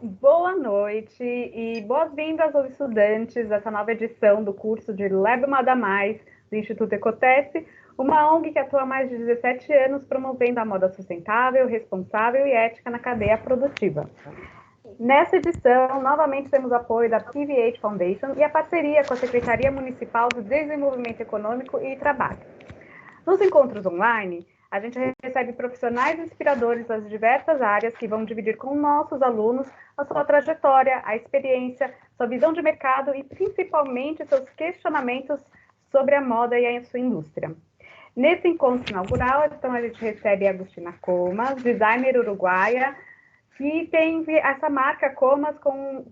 Boa noite e boas-vindas aos estudantes dessa nova edição do curso de Lab Moda Mais do Instituto Ecotesse, uma ONG que atua há mais de 17 anos promovendo a moda sustentável, responsável e ética na cadeia produtiva. Nessa edição, novamente temos apoio da PVH Foundation e a parceria com a Secretaria Municipal de Desenvolvimento Econômico e Trabalho. Nos encontros online, a gente recebe profissionais inspiradores das diversas áreas que vão dividir com nossos alunos a sua trajetória, a experiência, sua visão de mercado e principalmente seus questionamentos sobre a moda e a sua indústria. Nesse encontro inaugural, então, a gente recebe a Agustina Comas, designer uruguaia, que tem essa marca Comas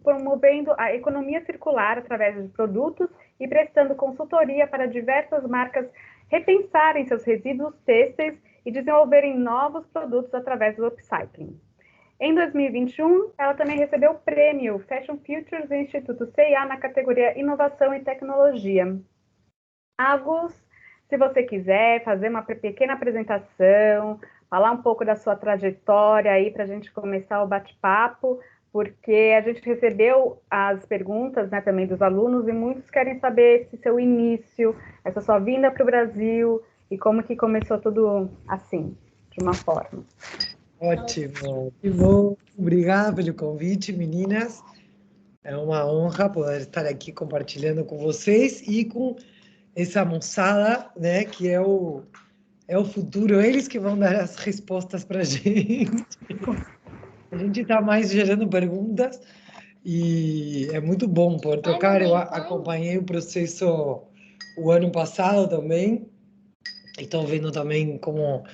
promovendo a economia circular através de produtos e prestando consultoria para diversas marcas repensarem seus resíduos têxteis e desenvolverem novos produtos através do upcycling. Em 2021, ela também recebeu o prêmio Fashion Futures do Instituto CIA na categoria Inovação e Tecnologia. Agus, se você quiser fazer uma pequena apresentação, falar um pouco da sua trajetória aí para a gente começar o bate-papo, porque a gente recebeu as perguntas, né, também dos alunos e muitos querem saber esse seu início, essa sua vinda para o Brasil e como que começou tudo assim, de uma forma. Ótimo, que bom. Obrigada pelo convite, meninas. É uma honra poder estar aqui compartilhando com vocês e com essa moçada, né, que é o futuro, eles que vão dar as respostas para a gente. A gente está mais gerando perguntas e é muito bom poder trocar. Eu acompanhei o processo o ano passado também, e estou vendo também como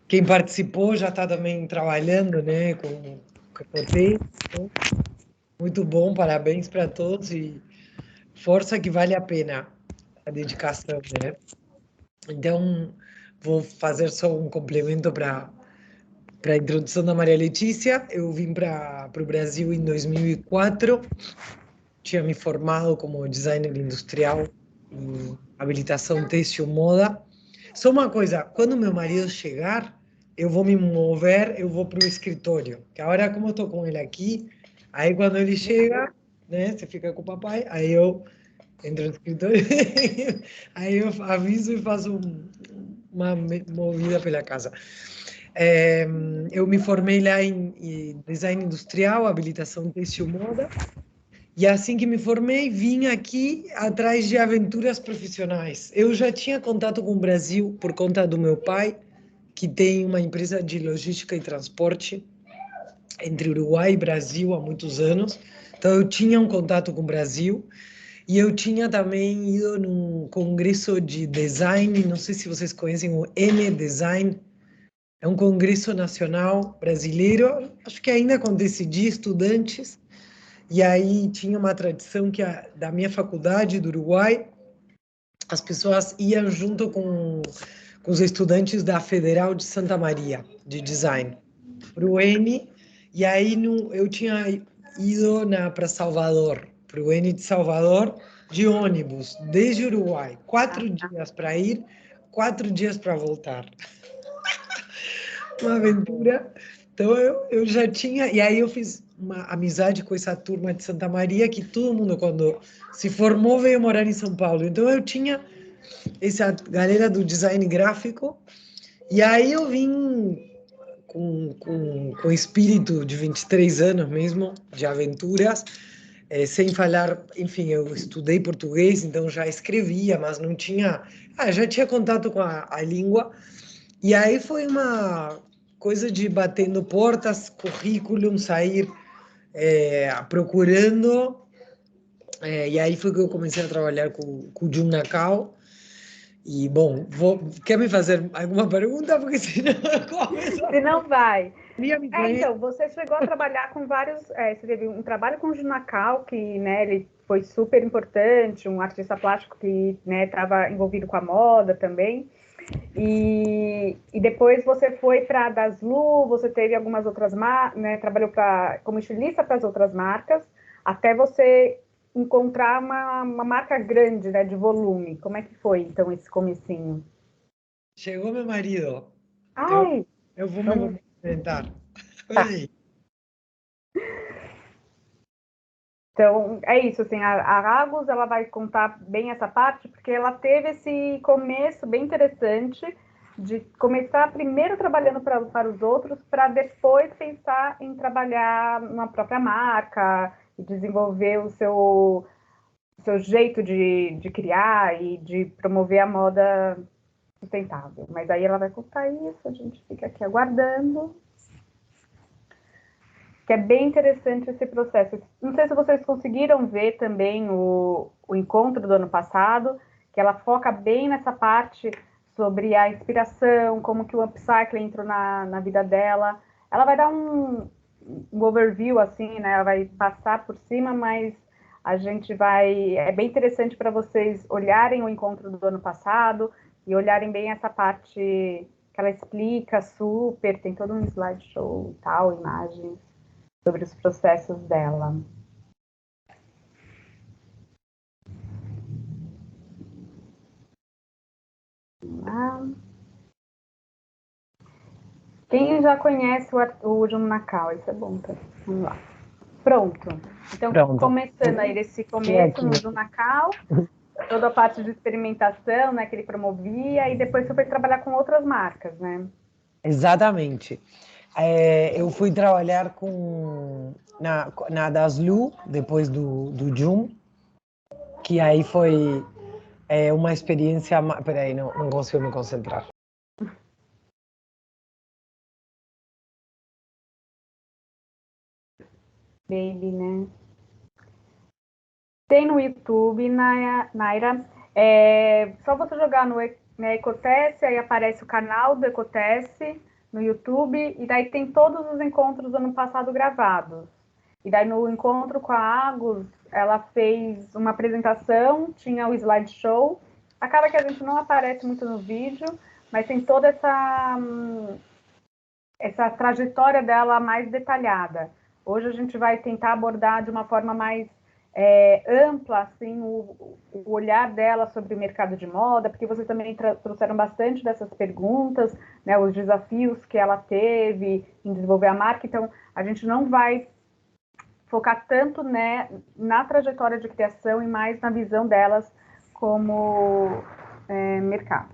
quem participou já está também trabalhando, né, com vocês. Muito bom, parabéns para todos e força que vale a pena a dedicação, né? Então, vou fazer só um complemento para a introdução da Maria Letícia. Eu vim para o Brasil em 2004, tinha me formado como designer industrial em habilitação têxtil moda. Só uma coisa, quando meu marido chegar, eu vou me mover, eu vou para o escritório. Que agora, como eu estou com ele aqui, aí quando ele chega, né, você fica com o papai, aí eu entro no escritório, aí eu aviso e faço uma movida pela casa. Eu me formei lá em design industrial, habilitação têxtil moda, e assim que me formei, vim aqui atrás de aventuras profissionais. Eu já tinha contato com o Brasil por conta do meu pai, que tem uma empresa de logística e transporte entre Uruguai e Brasil há muitos anos. Então, eu tinha um contato com o Brasil. E eu tinha também ido num congresso de design, não sei se vocês conhecem o M-Design, é um congresso nacional brasileiro, acho que ainda acontece de estudantes, e aí tinha uma tradição que da minha faculdade do Uruguai, as pessoas iam junto com os estudantes da Federal de Santa Maria, de design, para o N, e aí eu tinha ido para Salvador, para o N de Salvador, de ônibus, desde Uruguai, 4 dias para ir, 4 dias para voltar. Uma aventura. Então eu já tinha, e aí eu fiz uma amizade com essa turma de Santa Maria, que todo mundo, quando se formou, veio morar em São Paulo. Então eu tinha essa galera do design gráfico, e aí eu vim com espírito de 23 anos mesmo, de aventuras, sem falar, enfim, eu estudei português, então já escrevia, mas não tinha, já tinha contato com a língua, e aí foi uma coisa de batendo portas, currículo, sair procurando, e aí foi que eu comecei a trabalhar com o Jun Nakao. E, bom, quer me fazer alguma pergunta? Porque senão eu começo. Se não vai. Me conhece. Então, você chegou a trabalhar com vários. Você teve um trabalho com o Junacal, que, né, ele foi super importante, um artista plástico que, né, estava envolvido com a moda também. E depois você foi para a Daslu, você teve algumas outras marcas, né, trabalhou como estilista para as outras marcas, até você encontrar uma marca grande, né, de volume. Como é que foi, então, esse comecinho? Chegou meu marido. Ai, Eu vou me vamos... apresentar. Tá. Oi. Então, é isso, assim, a Agus, ela vai contar bem essa parte, porque ela teve esse começo bem interessante de começar primeiro trabalhando para os outros, para depois pensar em trabalhar na própria marca e desenvolver o seu jeito de criar e de promover a moda sustentável. Mas aí ela vai contar isso, a gente fica aqui aguardando. Que é bem interessante esse processo. Não sei se vocês conseguiram ver também o encontro do ano passado, que ela foca bem nessa parte sobre a inspiração, como que o upcycling entrou na vida dela. Ela vai dar um overview, assim, né? Ela vai passar por cima, mas a gente vai... É bem interessante para vocês olharem o encontro do ano passado e olharem bem essa parte que ela explica super, tem todo um slideshow e tal, imagens sobre os processos dela. Quem já conhece o Jun Nakao? Isso é bom, tá? Vamos lá. Pronto. Então, Pronto. começando aí desse começo no Jun Nakao, toda a parte de experimentação, né, que ele promovia, e depois você foi trabalhar com outras marcas, né? Exatamente. Eu fui trabalhar na Daslu, depois do Joom, que aí foi uma experiência... Peraí, não consigo me concentrar. Baby, né? Tem no YouTube, Naira. Só você jogar no Ecotesse, aí aparece o canal do Ecotesse no YouTube, e daí tem todos os encontros do ano passado gravados. E daí no encontro com a Agus, ela fez uma apresentação, tinha o slideshow. Acaba que a gente não aparece muito no vídeo, mas tem toda essa trajetória dela mais detalhada. Hoje a gente vai tentar abordar de uma forma mais ampla assim, o olhar dela sobre o mercado de moda, porque vocês também trouxeram bastante dessas perguntas, né, os desafios que ela teve em desenvolver a marca. Então, a gente não vai focar tanto, né, na trajetória de criação e mais na visão delas como mercado.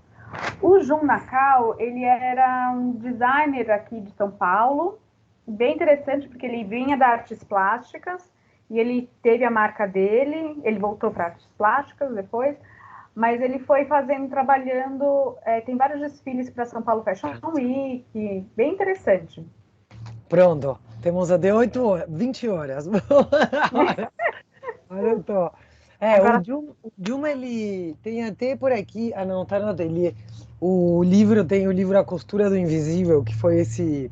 O Jun Nakao, ele era um designer aqui de São Paulo, bem interessante, porque ele vinha da artes plásticas, e ele teve a marca dele, ele voltou para artes plásticas depois, mas ele foi trabalhando, tem vários desfiles para São Paulo Fashion Week, bem interessante. Pronto, temos até 20 horas. Olha, eu tô. Agora, O Jum, ele tem até por aqui, não, tá no ateliê. O livro tem o livro A Costura do Invisível, que foi esse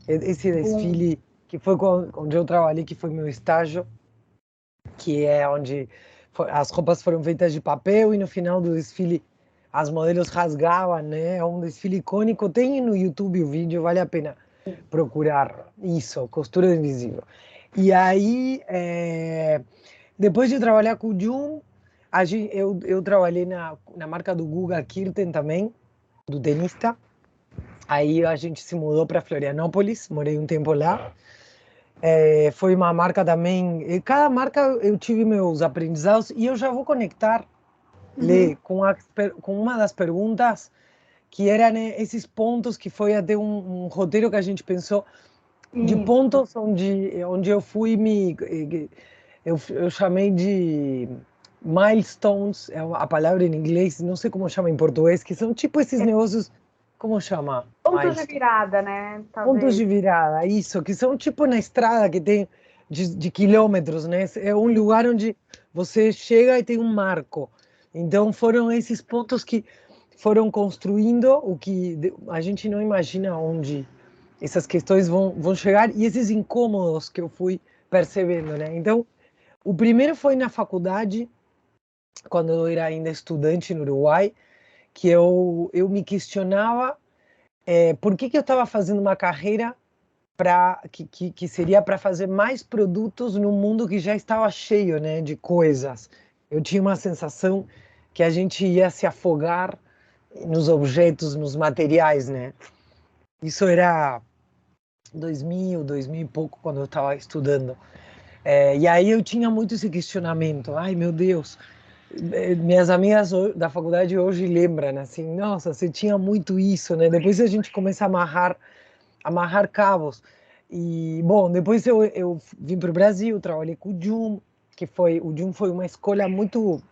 desfile que foi onde eu trabalhei, que foi meu estágio, que é onde as roupas foram feitas de papel e no final do desfile as modelos rasgavam, né? É um desfile icônico. Tem no YouTube o vídeo, vale a pena procurar isso, Costura do Invisível. E aí, depois de trabalhar com o Jun, eu trabalhei na marca do Guga Kirten também, do tenista. Aí a gente se mudou para Florianópolis, morei um tempo lá. Foi uma marca também. E cada marca eu tive meus aprendizados e eu já vou conectar, Lê, com uma das perguntas que eram, né, esses pontos que foi até um roteiro que a gente pensou de pontos onde eu fui eu chamei de milestones, é a palavra em inglês, não sei como chama em português, que são tipo esses negócios, como chama? pontos de Milestone. virada, né? Pontos Talvez. de virada, isso, que são tipo na estrada que tem de quilômetros, né? É um lugar onde você chega e tem um marco. Então foram esses pontos que foram construindo o que a gente não imagina onde essas questões vão chegar e esses incômodos que eu fui percebendo, né? Então, o primeiro foi na faculdade, quando eu era ainda estudante no Uruguai, que eu me questionava por que eu estava fazendo uma carreira que seria para fazer mais produtos num mundo que já estava cheio, né, de coisas. Eu tinha uma sensação que a gente ia se afogar nos objetos, nos materiais, né? Isso era 2000 e pouco, quando eu estava estudando. E aí eu tinha muito esse questionamento. Ai, meu Deus, minhas amigas da faculdade hoje lembram, assim, nossa, você tinha muito isso, né? Depois a gente começa a amarrar cabos. E, bom, depois eu vim para o Brasil, trabalhei com o Jun, o Jun foi uma escolha muito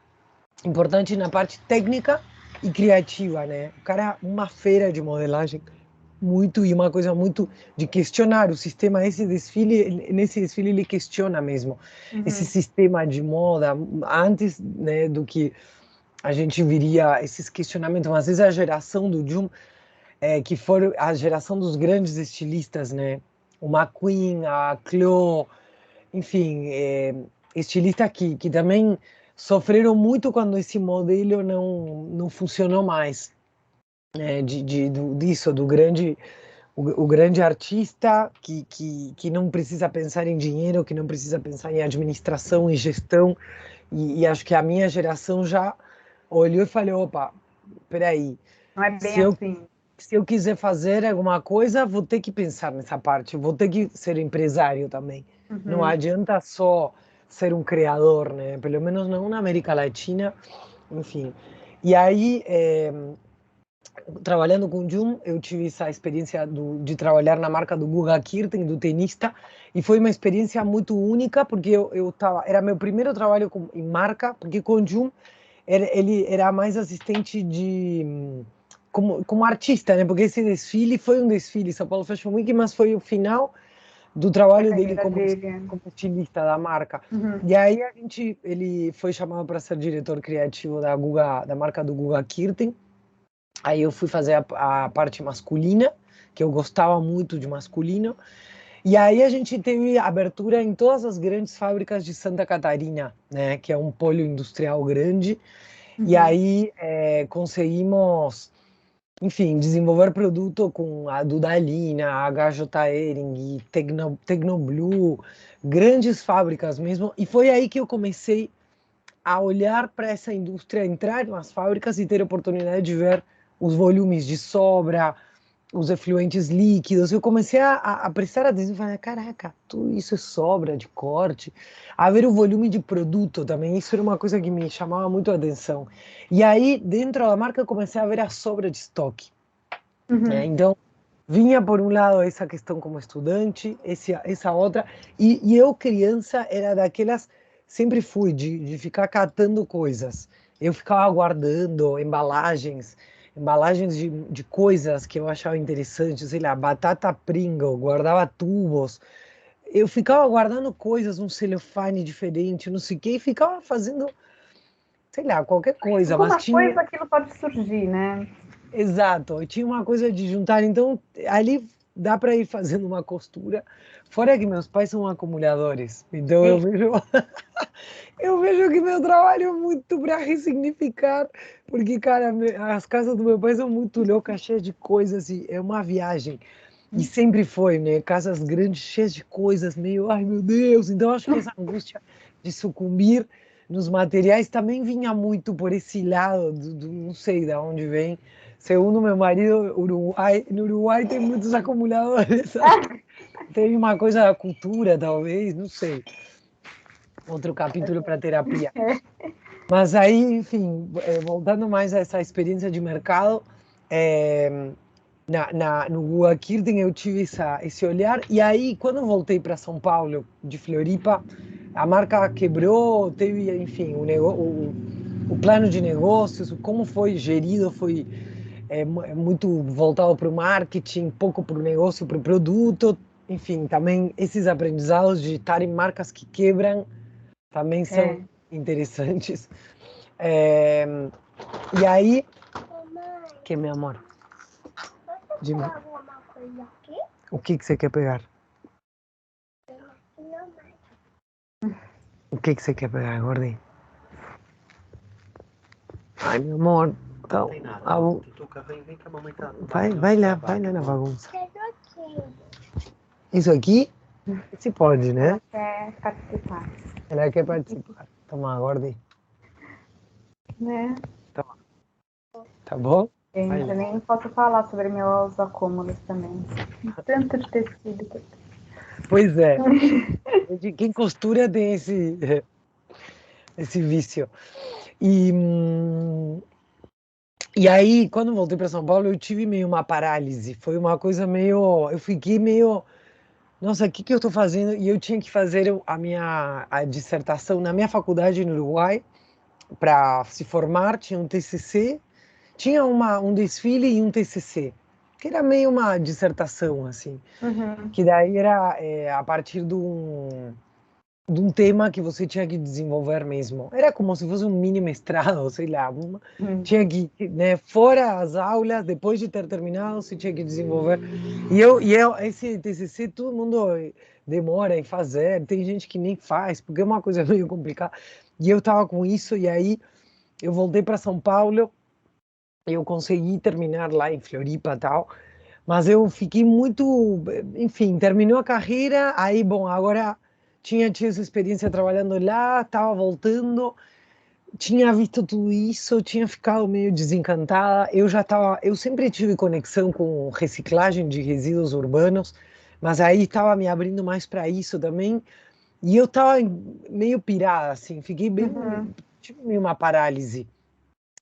importante na parte técnica e criativa, né? O cara é uma feira de modelagem e uma coisa muito de questionar o sistema. Nesse desfile ele questiona mesmo esse sistema de moda antes, né, do que a gente viria esses questionamentos. Mas essa geração do Jun, que foi a geração dos grandes estilistas, né? O McQueen, a Chloe, enfim, estilistas que também sofreram muito quando esse modelo não funcionou mais, né? Disso, do grande, o grande artista que não precisa pensar em dinheiro, que não precisa pensar em administração e gestão. E acho que a minha geração já olhou e falou, opa, peraí, Não é bem se eu assim. se eu quiser fazer alguma coisa, vou ter que pensar nessa parte, vou ter que ser empresário também. Não adianta só ser um criador, né? Pelo menos não na América Latina, enfim. E aí, trabalhando com o Jun, eu tive essa experiência de trabalhar na marca do Guga Kirten, do tenista, e foi uma experiência muito única, porque era meu primeiro trabalho em marca, porque com o Jun ele era mais assistente como artista, né? Porque esse desfile foi um desfile, São Paulo Fashion Week, mas foi o final do A trabalho dele carreira dele. como estilista da marca. E aí ele foi chamado para ser diretor criativo da marca do Guga Kirten. Aí eu fui fazer a parte masculina, que eu gostava muito de masculino. E aí a gente teve abertura em todas as grandes fábricas de Santa Catarina, né? Que é um polo industrial grande. E aí conseguimos, enfim, desenvolver produto com a Dudalina, a HJ Hering, Tecnoblue, grandes fábricas mesmo. E foi aí que eu comecei a olhar para essa indústria, entrar nas fábricas e ter a oportunidade de ver os volumes de sobra, os efluentes líquidos. Eu comecei a prestar atenção e falar, caraca, tudo isso é sobra de corte. A ver o volume de produto também, isso era uma coisa que me chamava muito a atenção. E aí, dentro da marca, eu comecei a ver a sobra de estoque. Então, vinha por um lado essa questão como estudante, essa outra, e eu, criança, era daquelas, sempre fui de ficar catando coisas. Eu ficava guardando embalagens de coisas que eu achava interessantes, sei lá, batata Pringle, guardava tubos. Eu ficava guardando coisas, um celofane diferente, não sei o quê, e ficava fazendo, sei lá, qualquer coisa, mas Alguma tinha. coisa aquilo pode surgir, né? Exato, eu tinha uma coisa de juntar, então ali dá para ir fazendo uma costura. Fora que meus pais são acumuladores, então eu vejo, eu vejo que meu trabalho é muito para ressignificar, porque, cara, as casas do meu pai são muito loucas, cheias de coisas, e é uma viagem. E sempre foi, né? Casas grandes, cheias de coisas, meio, ai meu Deus. Então acho que essa angústia de sucumbir nos materiais também vinha muito por esse lado, não sei de onde vem. Segundo meu marido, no Uruguai tem muitos acumuladores. Tem uma coisa da cultura, talvez, não sei. Outro capítulo para terapia. Mas aí, enfim, voltando mais a essa experiência de mercado, no Guga Kirten eu tive esse olhar, e aí quando eu voltei para São Paulo, de Floripa, a marca quebrou, teve, enfim, o plano de negócios, como foi gerido, foi muito voltado para o marketing, pouco para o negócio, para o produto, enfim, também esses aprendizados de estar em marcas que quebram também são interessantes. E aí, que meu amor? Dime. O que você quer pegar? O que você quer pegar, gordinho? Ai, meu amor. Então, Não tem nada. Vem que a mamãe tá. Vai lá na bagunça. Isso aqui? Se pode, né? Ela quer participar. Ela quer participar. Toma, gordinho. Né? Toma. Tá bom? Gente, eu nem posso falar sobre meus acúmulos também. Tanto de tecido. Pois é. Gente, quem costura tem esse vício. E, e aí, quando voltei para São Paulo, eu tive meio uma parálise. Foi uma coisa meio. Eu fiquei meio. Nossa, o que que eu estou fazendo? E eu tinha que fazer a dissertação na minha faculdade no Uruguai para se formar. Tinha um TCC, tinha um desfile e um TCC, que era meio uma dissertação, assim. Uhum. Que daí era a partir de um tema que você tinha que desenvolver mesmo. Era como se fosse um mini mestrado, sei lá. Tinha que, né, fora as aulas, depois de ter terminado, você tinha que desenvolver. Esse TCC, todo mundo demora em fazer, tem gente que nem faz, porque é uma coisa meio complicada. E eu estava com isso, e aí eu voltei para São Paulo, eu consegui terminar lá em Floripa e tal, mas eu fiquei muito, enfim, terminou a carreira, aí, bom, agora tinha tido essa experiência trabalhando lá, estava voltando, tinha visto tudo isso, tinha ficado meio desencantada. Eu sempre tive conexão com reciclagem de resíduos urbanos, mas aí estava me abrindo mais para isso também, e eu estava meio pirada, assim, fiquei bem, tive meio uma parálise.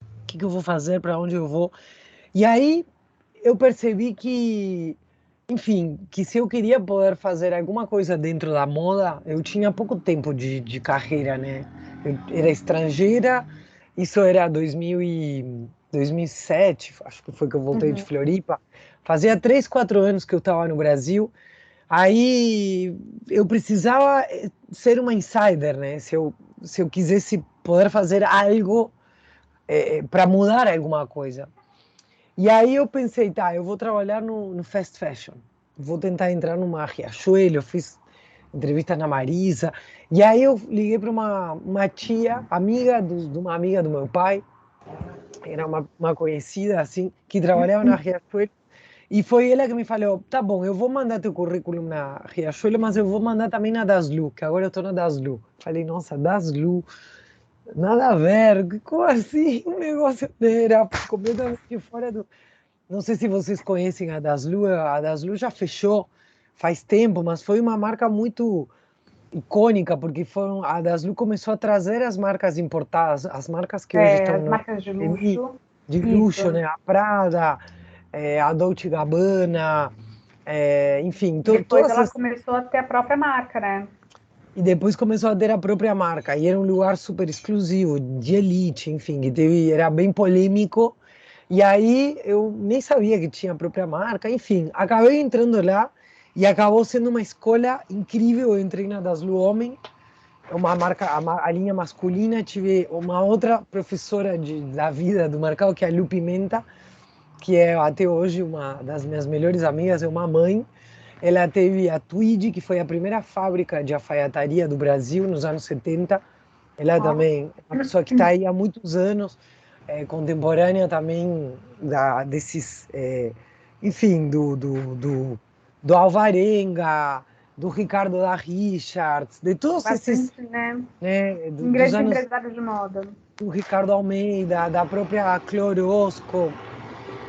O que que eu vou fazer, para onde eu vou? E aí eu percebi que, enfim, que se eu queria poder fazer alguma coisa dentro da moda, eu tinha pouco tempo de carreira, né? Eu era estrangeira, isso era 2007, acho que foi que eu voltei de Floripa. Fazia 3, 4 anos que eu estava no Brasil. Aí eu precisava ser uma insider, né? Se eu quisesse poder fazer algo para mudar alguma coisa. E aí eu pensei, tá, eu vou trabalhar no fast fashion, vou tentar entrar numa Riachuelo, eu fiz entrevista na Marisa, e aí eu liguei para uma tia, amiga de uma amiga do meu pai, era uma conhecida assim, que trabalhava na Riachuelo, e foi ela que me falou, tá bom, eu vou mandar teu currículo na Riachuelo, mas eu vou mandar também na Daslu, que agora eu estou na Daslu. Falei, nossa, Daslu, nada a ver, como assim? Um negócio era completamente fora do... Não sei se vocês conhecem a Daslu já fechou faz tempo, mas foi uma marca muito icônica, porque a Daslu começou a trazer as marcas importadas, as marcas que hoje estão As no marcas de luxo. de luxo, Isso. né? A Prada, a Dolce Gabbana, enfim, Depois todas ela as... começou a ter a própria marca, né? E depois começou a ter a própria marca, e era um lugar super exclusivo, de elite, enfim, era bem polêmico. E aí eu nem sabia que tinha a própria marca, enfim, acabei entrando lá e acabou sendo uma escola incrível. Eu entrei na Daslu Homem, é uma marca, a linha masculina. Tive uma outra professora da vida do mercado, que é a Lu Pimenta, que é até hoje uma das minhas melhores amigas, é uma mãe. Ela teve a Tweed, que foi a primeira fábrica de alfaiataria do Brasil nos anos 70. Ela também é uma pessoa que está aí há muitos anos, contemporânea também desses, enfim, do Alvarenga, do Ricardo da Richards, de todos esses, Bastante, né? né, Um dos grande anos empresário de moda. do Ricardo Almeida, da própria Clorosco,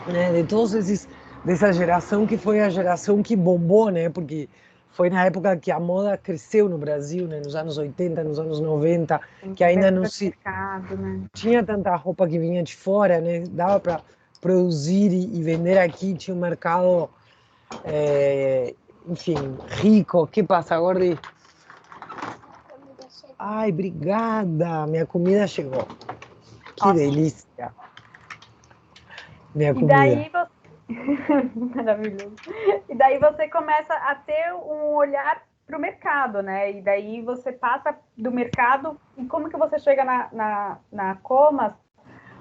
né, de todos esses, dessa geração que foi a geração que bombou, né, porque foi na época que a moda cresceu no Brasil, né, nos anos 80, nos anos 90, que ainda não Abertura de se mercado, né? tinha tanta roupa que vinha de fora, né, dava para produzir e vender aqui, tinha um mercado, enfim, rico. Que passa, Gordi? Ai, obrigada, minha comida chegou. Que Ótimo. delícia, minha E comida. daí você. Maravilhoso. E daí você começa a ter um olhar para o mercado, né? E daí você passa do mercado. E como que você chega na Comas?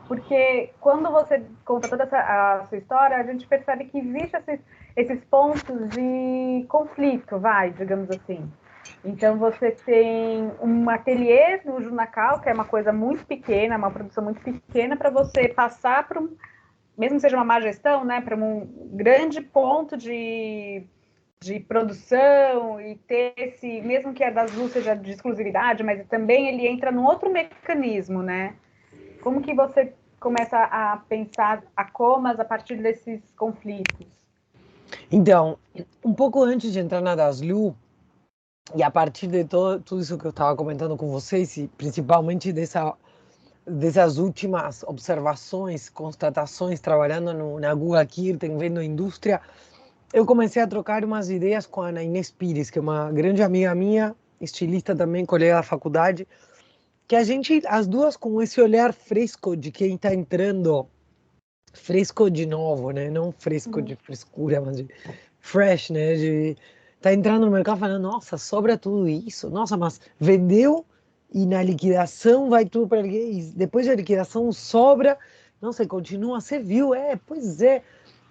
Porque quando você conta toda a sua história, a gente percebe que existem esses pontos de conflito, digamos assim. Então você tem um ateliê no Junacal, que é uma coisa muito pequena, uma produção muito pequena, para você passar para mesmo que seja uma má gestão, né, para um grande ponto de produção e ter esse, mesmo que a das luzes seja de exclusividade, mas também ele entra num outro mecanismo, né? Como que você começa a pensar a Comas a partir desses conflitos? Então, um pouco antes de entrar na Daslu, E a partir de tudo isso que eu estava comentando com vocês, e principalmente dessas últimas observações, constatações, trabalhando na Guga Kirten, vendo a indústria, eu comecei a trocar umas ideias com a Ana Inês Pires, que é uma grande amiga minha, estilista também, colega da faculdade, que a gente, as duas, com esse olhar fresco de quem está entrando, fresco de novo, né? Não fresco de frescura, mas de fresh, né? De tá entrando no mercado falando, nossa, sobra tudo isso, nossa, mas vendeu e na liquidação vai tudo para depois da liquidação sobra, nossa, e continua, você viu? Pois é,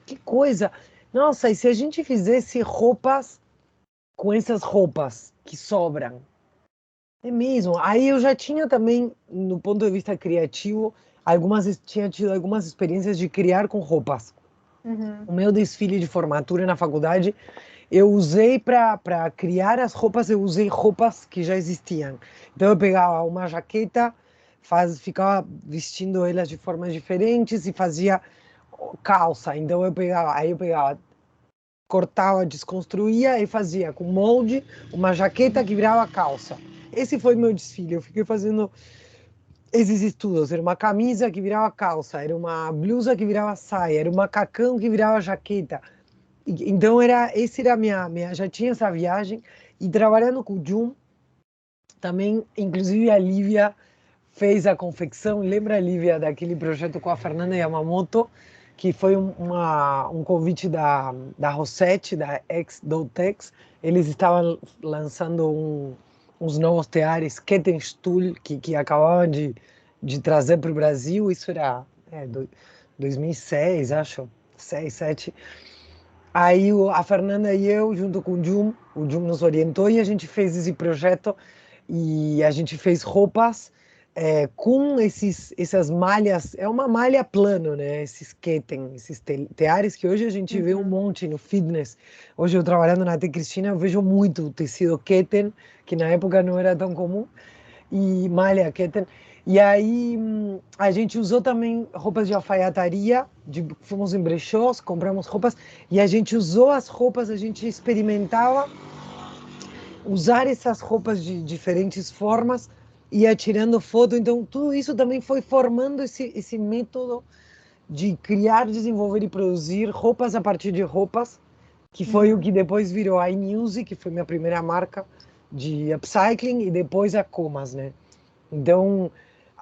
que coisa. Nossa, e se a gente fizesse roupas com essas roupas que sobram? É mesmo. Aí eu já tinha também, no ponto de vista criativo, tinha tido algumas experiências de criar com roupas. O meu desfile de formatura na faculdade, eu usei para criar as roupas, eu usei roupas que já existiam. Então eu pegava uma jaqueta, ficava vestindo elas de formas diferentes e fazia calça. Então aí eu pegava, cortava, desconstruía e fazia com molde uma jaqueta que virava calça. Esse foi meu desfile. Eu fiquei fazendo esses estudos. Era uma camisa que virava calça, era uma blusa que virava saia, era um macacão que virava jaqueta. Então esse era já tinha essa viagem e trabalhando com o Jun também, inclusive a Lívia fez a confecção. Lembra a Lívia daquele projeto com a Fernanda Yamamoto, que foi um convite da Rossetti, da ex-Doutex. Eles estavam lançando uns novos teares, Kettenstuhl, que acabavam de trazer para o Brasil. Isso era 2006, acho, 6, 7. Aí a Fernanda e eu, junto com o Jum nos orientou e a gente fez esse projeto e a gente fez roupas com essas malhas, é uma malha plano, né? Esses keten, esses teares que hoje a gente vê um monte no fitness. Hoje eu trabalhando na T Cristina, eu vejo muito o tecido keten, que na época não era tão comum, e malha keten. E aí a gente usou também roupas de alfaiataria, fomos em brechós, compramos roupas, e a gente usou as roupas, a gente experimentava usar essas roupas de diferentes formas, ia tirando foto, então tudo isso também foi formando esse método de criar, desenvolver e produzir roupas a partir de roupas, que foi o que depois virou a iMusic, que foi minha primeira marca de upcycling, e depois a Comas, né? Então,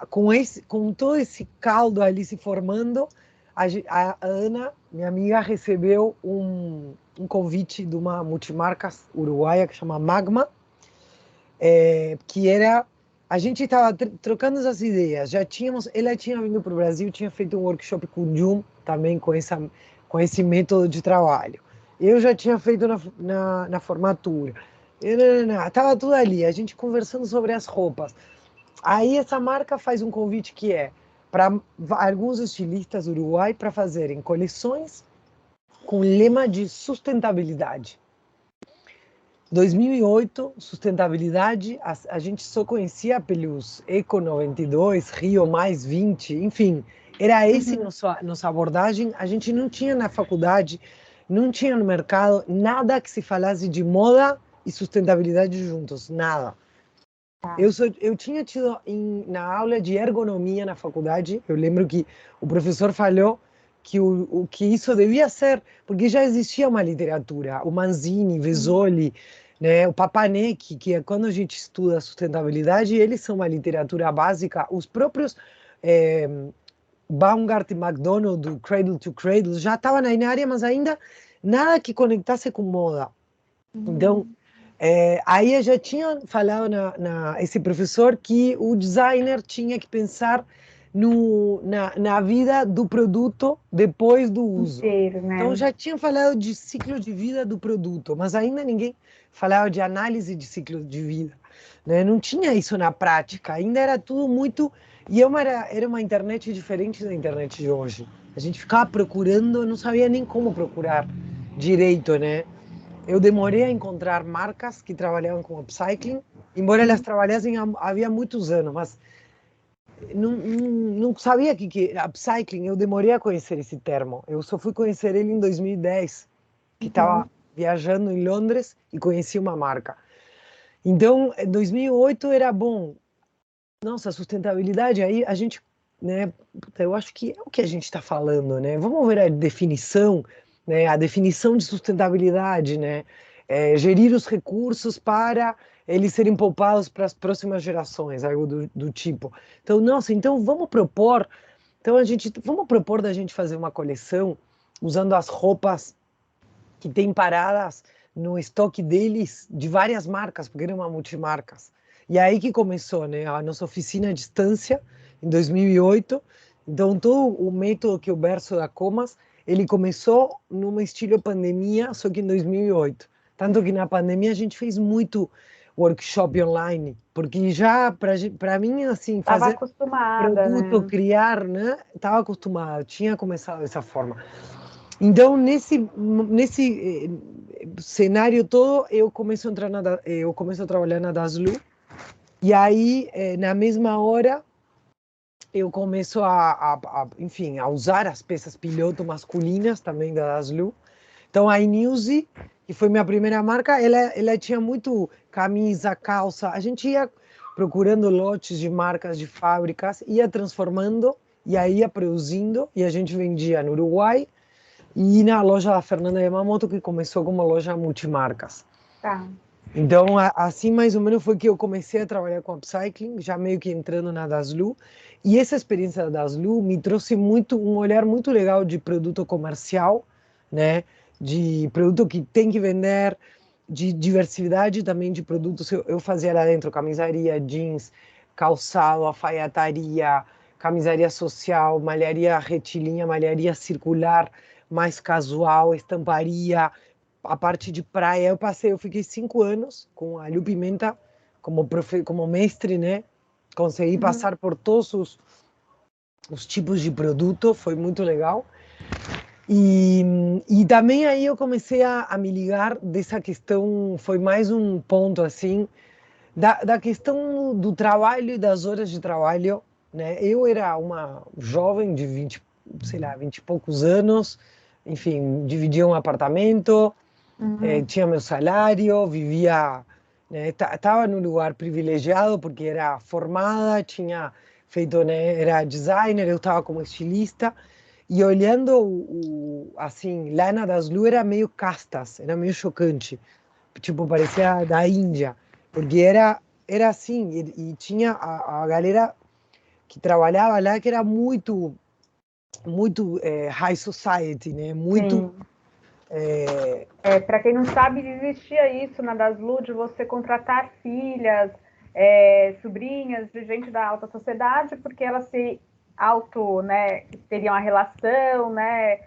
com todo esse caldo ali se formando, a Ana, minha amiga, recebeu um convite de uma multimarca uruguaia que chama Magma, que era... A gente estava trocando essas ideias. Ela tinha vindo para o Brasil, tinha feito um workshop com o Jum, também com esse método de trabalho. Eu já tinha feito na formatura. Estava tudo ali, a gente conversando sobre as roupas. Aí essa marca faz um convite que é para alguns estilistas uruguai para fazerem coleções com lema de sustentabilidade. 2008, sustentabilidade, a gente só conhecia pelos Eco 92, Rio mais 20, enfim, era esse nossa abordagem. A gente não tinha na faculdade, não tinha no mercado nada que se falasse de moda e sustentabilidade juntos, nada. Eu tinha tido na aula de ergonomia na faculdade, eu lembro que o professor falou que isso devia ser, porque já existia uma literatura, o Manzini, Vesoli, né, o Papanek, que é quando a gente estuda sustentabilidade, eles são uma literatura básica, os próprios Baumgart e McDonald, do Cradle to Cradle, já estavam na área, mas ainda nada que conectasse com moda. Então, aí eu já tinha falado esse professor que o designer tinha que pensar na vida do produto depois do uso. Inteiro, né? Então já tinha falado de ciclo de vida do produto, mas ainda ninguém falava de análise de ciclo de vida, né? Não tinha isso na prática, ainda era tudo muito... E era uma internet diferente da internet de hoje. A gente ficava procurando, não sabia nem como procurar direito, né? Eu demorei a encontrar marcas que trabalhavam com upcycling, embora elas trabalhassem havia muitos anos, mas não sabia que upcycling. Eu demorei a conhecer esse termo. Eu só fui conhecer ele em 2010, que estava viajando em Londres e conheci uma marca. Então, 2008 era bom. Nossa, sustentabilidade, aí a gente, né, eu acho que é o que a gente está falando, né? Vamos ver a definição, né? A definição de sustentabilidade, né? Gerir os recursos para eles serem poupados para as próximas gerações, algo do tipo. Então, nossa, então vamos propor da gente fazer uma coleção usando as roupas que tem paradas no estoque deles de várias marcas, porque era uma multimarcas. E aí que começou, né, a nossa oficina à distância, em 2008. Então, todo o método que o Berço da Comas, ele começou num estilo pandemia, só que em 2008. Tanto que na pandemia a gente fez muito workshop online, porque já, para mim, assim, Estava fazer acostumada, produto, né? criar, né, estava acostumada, tinha começado dessa forma. Então, nesse cenário todo, eu começo a entrar eu começo a trabalhar na Daslu, e aí, na mesma hora, eu começo enfim, a usar as peças piloto masculinas também da Daslu. Então, a Inuse, que foi minha primeira marca, ela tinha muito camisa, calça. A gente ia procurando lotes de marcas, de fábricas, ia transformando, e aí ia produzindo, e a gente vendia no Uruguai, e na loja da Fernanda Yamamoto, que começou como loja multimarcas. Tá. Então, assim mais ou menos foi que eu comecei a trabalhar com upcycling, já meio que entrando na Daslu. E essa experiência da Daslu me trouxe um olhar muito legal de produto comercial, né? De produto que tem que vender, de diversidade também de produtos. Eu fazia lá dentro camisaria, jeans, calçado, alfaiataria, camisaria social, malharia retilínea, malharia circular, mais casual, estamparia, a parte de praia. Eu fiquei 5 anos com a Lu Pimenta como mestre, né? Consegui Uhum. passar por todos os tipos de produto, foi muito legal. E também aí eu comecei a me ligar dessa questão, foi mais um ponto assim, da questão do trabalho e das horas de trabalho, né? Eu era uma jovem de 20, sei lá, 20 e poucos anos, enfim, dividia um apartamento, Uhum. tinha meu salário, vivia, né, estava num lugar privilegiado porque era formada, tinha feito, né, era designer, eu estava como estilista, e olhando assim, Lana das Lu era meio castas, era meio chocante, tipo, parecia da Índia, porque era assim, e tinha a galera que trabalhava lá que era muito high society, né, muito Sim. Para quem não sabe, existia isso na Daslu de você contratar filhas, sobrinhas de gente da alta sociedade, porque elas se né, teriam a relação, né?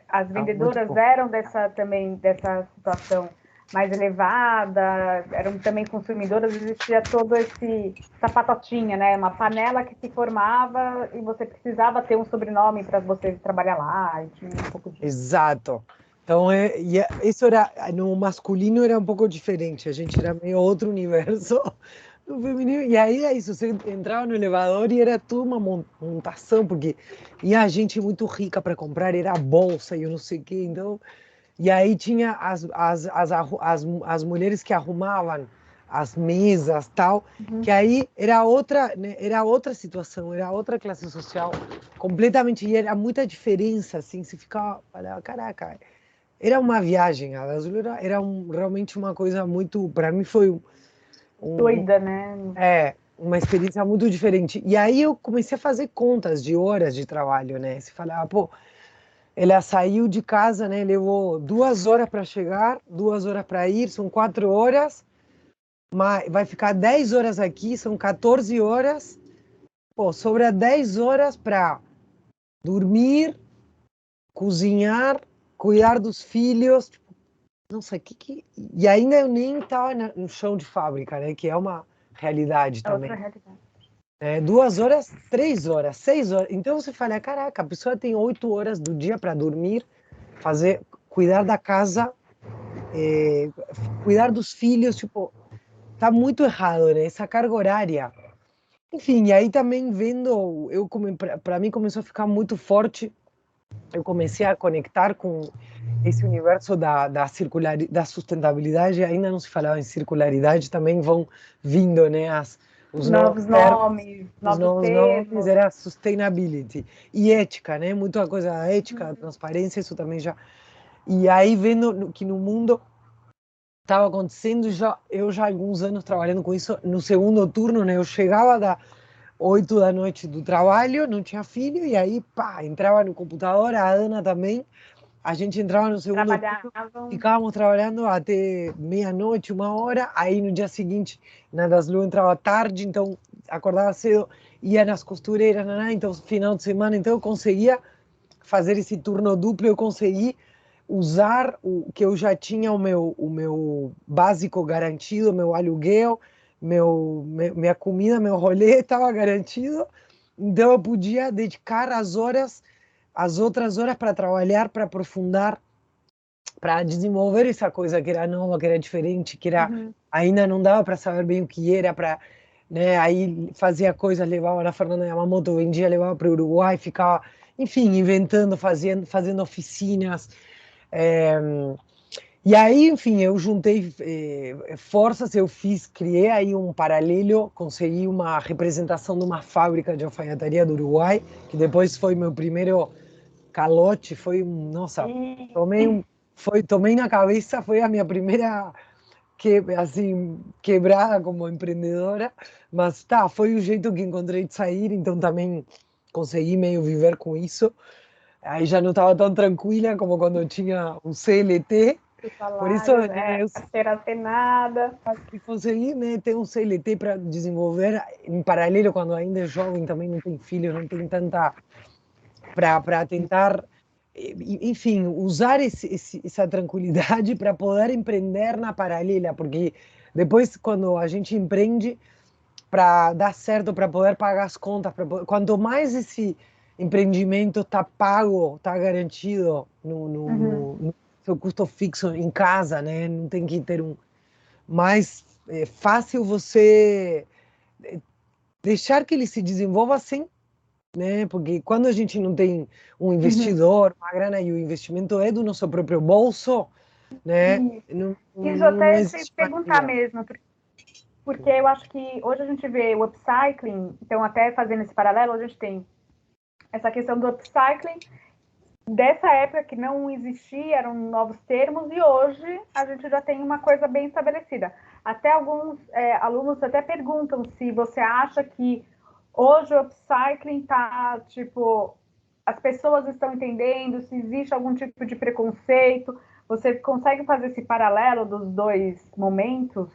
As muito vendedoras bom. eram dessa situação mais elevada, eram também consumidoras, existia todo essa patotinha, né? Uma panela que se formava e você precisava ter um sobrenome para você trabalhar lá, e tinha um pouco disso. Exato. Então, isso era, no masculino era um pouco diferente, a gente era meio outro universo. No feminino, e aí é isso, você entrava no elevador e era tudo uma montação, porque ia gente muito rica para comprar, era bolsa e eu não sei o quê, então, e aí tinha as mulheres que arrumavam as mesas tal, que aí era outra, né, era outra situação, era outra classe social, completamente, e era muita diferença, assim, você ficava, falava, caraca, era uma viagem, a Azul era realmente uma coisa muito, para mim foi um, Doida, né? uma experiência muito diferente. E aí eu comecei a fazer contas de horas de trabalho, né? Você falava, pô, ela saiu de casa, né? Levou 2 horas para chegar, 2 horas para ir, são 4 horas, mas vai ficar 10 horas aqui, são 14 horas. Pô, sobra 10 horas para dormir, cozinhar, cuidar dos filhos. Tipo, nossa, E ainda eu nem estava no chão de fábrica, né? Que é uma realidade É outra também. realidade. 2 horas, 3 horas, 6 horas. Então você fala, caraca, a pessoa tem 8 horas do dia para dormir, cuidar da casa, cuidar dos filhos, tipo, tá muito errado, né? Essa carga horária. Enfim, e aí também vendo, para mim começou a ficar muito forte eu comecei a conectar com esse universo da sustentabilidade. Ainda não se falava em circularidade, também vão vindo, né, os Novos nomes, os novos novos nomes, termos. era sustainability e ética, né, muita coisa ética, transparência, isso também já. E aí vendo que no mundo estava acontecendo, eu já há alguns anos trabalhando com isso no segundo turno, né, eu chegava da 8 da noite do trabalho, não tinha filho, e aí, pá, entrava no computador, a Ana também, a gente entrava no segundo turno, Trabalhavam. ficávamos trabalhando até meia-noite, 1 hora, aí no dia seguinte, na das Lu entrava tarde, então acordava cedo, ia nas costureiras, então final de semana, então eu conseguia fazer esse turno duplo, eu consegui usar o que eu já tinha o meu básico garantido, meu aluguel, minha comida, meu rolê estava garantido, então eu podia dedicar as outras horas para trabalhar, para aprofundar, para desenvolver essa coisa que era nova, que era diferente, que era ainda não dava para saber bem o que era, para, né, aí fazia coisas, levava na Fernanda Yamamoto, vendia, levava para o Uruguai, ficava, enfim, inventando, fazendo oficinas. É, e aí, enfim, eu juntei forças, criei aí um paralelo, consegui uma representação de uma fábrica de alfaiataria do Uruguai, que depois foi meu primeiro calote, nossa, tomei na cabeça, foi a minha primeira assim, quebrada como empreendedora, mas tá, foi o jeito que encontrei de sair, então também consegui meio viver com isso. Aí já não estava tão tranquila como quando eu tinha o CLT, O por isso, salário, né, eu carteira assinada. consegui, né, ter um CLT para desenvolver em paralelo, quando ainda é jovem, também não tem filho, não tem tanta para tentar, enfim, usar essa tranquilidade para poder empreender na paralela, porque depois, quando a gente empreende, para dar certo, para poder pagar as contas, quanto mais esse empreendimento está pago, está garantido no seu custo fixo em casa, né? Não tem que ter mais fácil você deixar que ele se desenvolva sem, né? Porque quando a gente não tem um investidor, uma grana e o investimento é do nosso próprio bolso, né? Isso Não até te existe perguntar maneira. mesmo, porque eu acho que hoje a gente vê o upcycling, então até fazendo esse paralelo, a gente tem essa questão do upcycling, dessa época que não existia, eram novos termos, e hoje a gente já tem uma coisa bem estabelecida. Até alguns alunos até perguntam se você acha que hoje o upcycling está, tipo, as pessoas estão entendendo, se existe algum tipo de preconceito. Você consegue fazer esse paralelo dos dois momentos?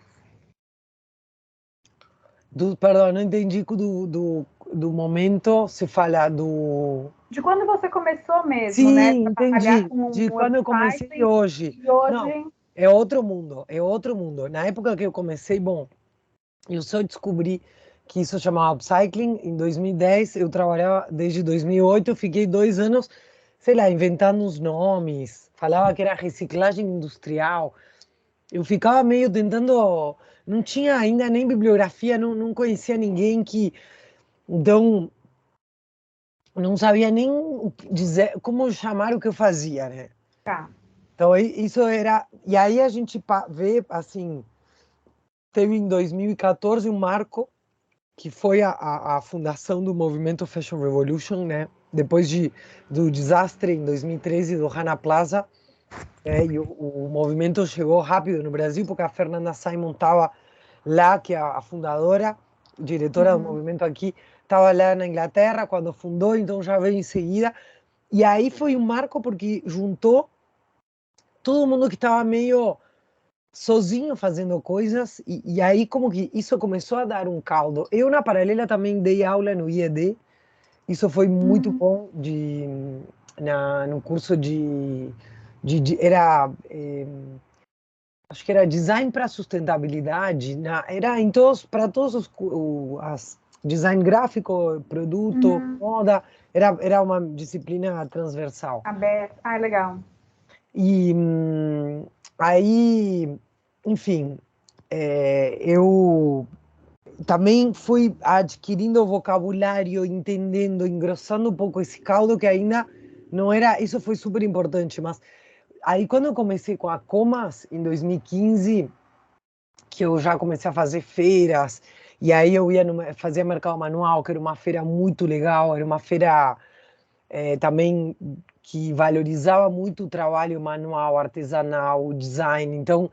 Perdão, não entendi do momento, se fala do... De quando você começou mesmo, né? Sim, Trabalhar entendi. com De um quando eu comecei e upcycling, hoje. e hoje. Não, é outro mundo, é outro mundo. Na época que eu comecei, bom, eu só descobri que isso chamava upcycling em 2010. Eu trabalhava desde 2008, eu fiquei 2 anos, sei lá, inventando os nomes. Falava que era reciclagem industrial. Eu ficava meio tentando. Não tinha ainda nem bibliografia, não conhecia ninguém que. Então, não sabia nem dizer como chamar o que eu fazia, né? Tá. Então, isso era. E aí a gente vê, assim, teve em 2014 um marco que foi a fundação do movimento Fashion Revolution, né? Depois do desastre em 2013 do Rana Plaza, e o movimento chegou rápido no Brasil porque a Fernanda Simon estava lá, que é a fundadora, diretora do movimento aqui, estava lá na Inglaterra quando fundou, então já veio em seguida. E aí foi um marco porque juntou todo mundo que estava meio sozinho fazendo coisas, e aí como que isso começou a dar um caldo. Eu, na paralela, também dei aula no IED, isso foi muito bom no curso era acho que era design para sustentabilidade, era em para todos as design gráfico, produto, moda, era uma disciplina transversal. Aberto. Ah, legal. E aí, enfim, eu também fui adquirindo vocabulário, entendendo, engrossando um pouco esse caldo que ainda não era, isso foi super importante, mas aí quando eu comecei com a Comas, em 2015, que eu já comecei a fazer feiras, e aí eu ia fazia mercado manual, que era uma feira muito legal, era uma feira também que valorizava muito o trabalho manual, artesanal, o design, então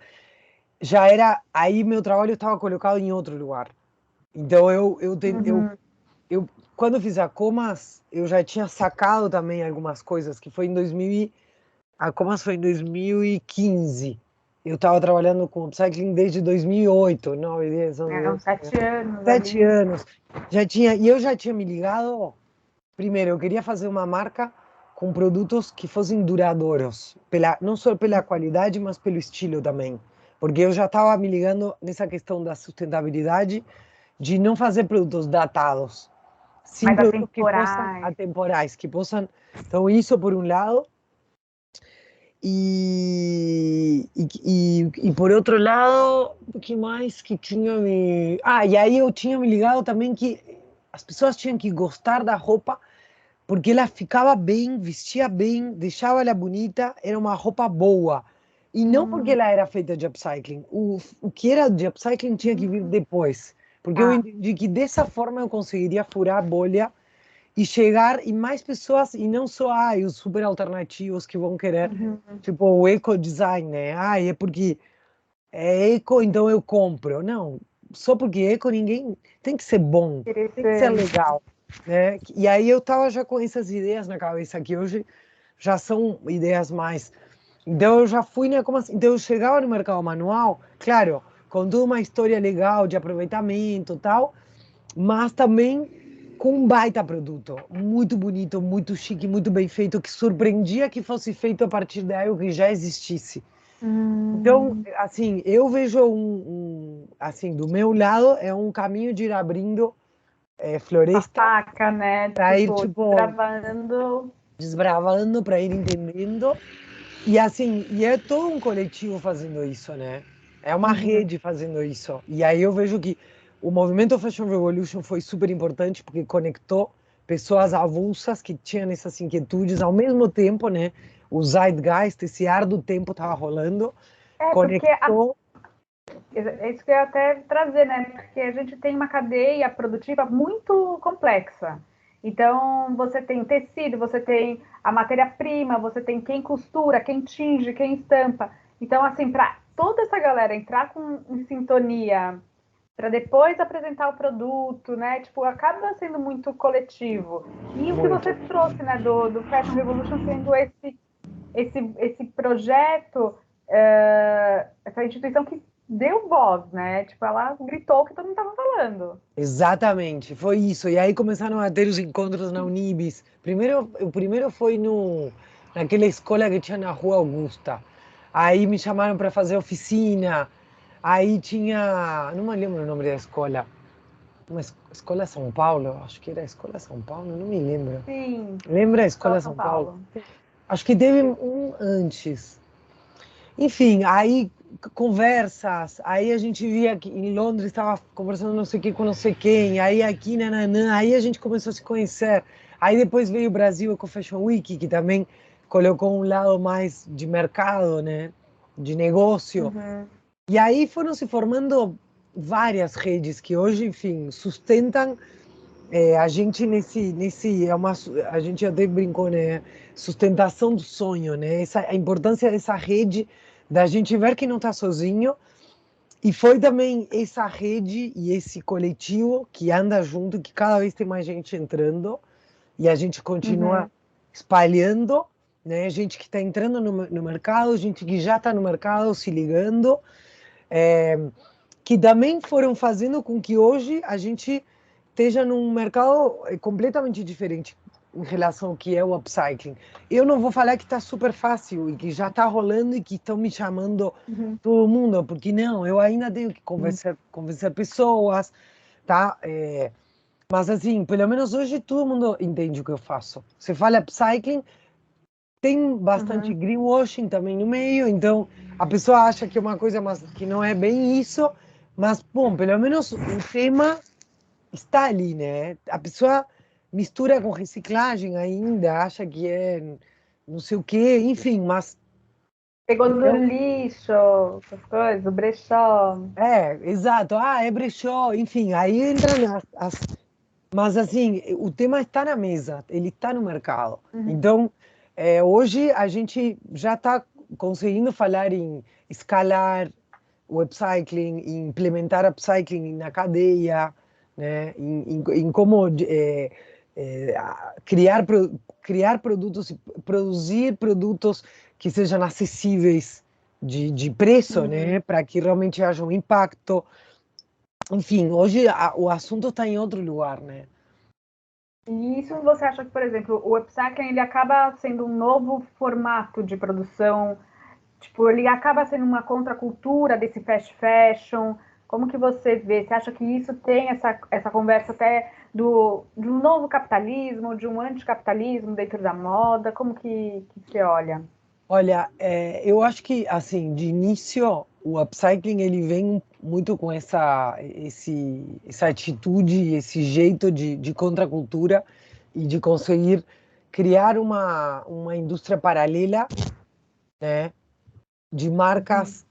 já era, aí meu trabalho estava colocado em outro lugar. Então eu quando eu fiz a Comas, eu já tinha sacado também algumas coisas, que foi em 2000 a Comas foi em 2015. Eu estava trabalhando com upcycling desde 2008, 9, 10, 11, Uns 7 anos 7 ali. anos. E eu já tinha me ligado. Primeiro, eu queria fazer uma marca com produtos que fossem duradouros, não só pela qualidade, mas pelo estilo também. Porque eu já estava me ligando nessa questão da sustentabilidade, de não fazer produtos datados, sim Mais produtos que possam, atemporais. atemporais, que possam. Então, isso por um lado. E por outro lado, o que mais que tinha me. Ah, e aí eu tinha me ligado também que as pessoas tinham que gostar da roupa porque ela ficava bem, vestia bem, deixava ela bonita, era uma roupa boa. E não porque ela era feita de upcycling. O que era de upcycling tinha que vir depois. Porque eu entendi que dessa forma eu conseguiria furar a bolha e chegar em mais pessoas, e não só os super alternativos que vão querer, tipo o eco design, né? É porque é eco, então eu compro. Não, só porque é eco ninguém tem que ser bom, tem que ser Interessante. legal, né? E aí eu tava já com essas ideias na cabeça que hoje já são ideias mais. Então eu já fui, né? Como assim? Então eu chegava no mercado manual, claro, com toda uma história legal de aproveitamento e tal, mas também com um baita produto, muito bonito, muito chique, muito bem feito, que surpreendia que fosse feito a partir de algo que já existisse. Então, assim, eu vejo assim, do meu lado, é um caminho de ir abrindo A floresta faca, né? para ir, Tipo, tipo, travando. desbravando, para ir entendendo. E assim, e é todo um coletivo fazendo isso, né? É uma rede fazendo isso. E aí eu vejo que o movimento Fashion Revolution foi super importante porque conectou pessoas avulsas que tinham essas inquietudes ao mesmo tempo, né? O Zeitgeist, esse ar do tempo estava rolando, Porque conectou. é isso que eu ia até trazer, né? Porque a gente tem uma cadeia produtiva muito complexa. Então, você tem tecido, você tem a matéria-prima, você tem quem costura, quem tinge, quem estampa. Então, assim, para toda essa galera entrar em sintonia para depois apresentar o produto, né? Tipo, acaba sendo muito coletivo. E o que Muito. você trouxe, né, do Fashion Revolution sendo esse projeto, essa instituição que deu voz, né? Tipo, ela gritou o que todo mundo estava falando. Exatamente, foi isso. E aí começaram a ter os encontros na Unibis. O primeiro foi naquela escola que tinha na Rua Augusta. Aí me chamaram para fazer oficina. Aí tinha, não me lembro o nome da escola, uma escola São Paulo, acho que era a Escola São Paulo, não me lembro. Sim, Lembra a Escola Escola São São Paulo? Paulo. Acho que teve um antes. Enfim, aí conversas, aí a gente via que em Londres estava conversando não sei o que com não sei quem, aí aqui, nananã, aí a gente começou a se conhecer. Aí depois veio o Brasil com o Fashion Week, que também colocou um lado mais de mercado, né? De negócio. E aí foram se formando várias redes que hoje, enfim, sustentam a gente a gente até brincou, né? Sustentação do sonho, né? A importância dessa rede, da gente ver que não está sozinho. E foi também essa rede e esse coletivo que anda junto, que cada vez tem mais gente entrando e a gente continua espalhando, né? Gente que está entrando no mercado, gente que já está no mercado se ligando, que também foram fazendo com que hoje a gente esteja num mercado completamente diferente em relação ao que é o upcycling. Eu não vou falar que está super fácil e que já está rolando e que estão me chamando todo mundo, porque não, eu ainda tenho que convencer pessoas, tá? Mas assim, pelo menos hoje todo mundo entende o que eu faço. Você fala upcycling, tem bastante greenwashing também no meio, então a pessoa acha que é uma coisa, mas que não é bem isso, mas, bom, pelo menos o tema está ali, né? A pessoa mistura com reciclagem ainda, acha que é não sei o quê, enfim, mas Pegou do então, lixo, essas coisas, do brechó. exato, é brechó, enfim, aí entram mas assim, o tema está na mesa, ele está no mercado. Uhum. Então, hoje a gente já está conseguindo falar em escalar o upcycling, em implementar upcycling na cadeia, né? Em como criar produtos, produzir produtos que sejam acessíveis de preço, né? Uhum. Para que realmente haja um impacto. Enfim, hoje o assunto está em outro lugar, né? E isso você acha que, por exemplo, o upcycling ele acaba sendo um novo formato de produção. Tipo, ele acaba sendo uma contracultura desse fast fashion. Como que você vê? Você acha que isso tem essa conversa até de um novo capitalismo, de um anticapitalismo dentro da moda? Como que você olha? Olha, eu acho que, assim, de início, o upcycling ele vem muito com essa atitude, esse jeito de contracultura e de conseguir criar uma indústria paralela, né, de Uhum. marcas,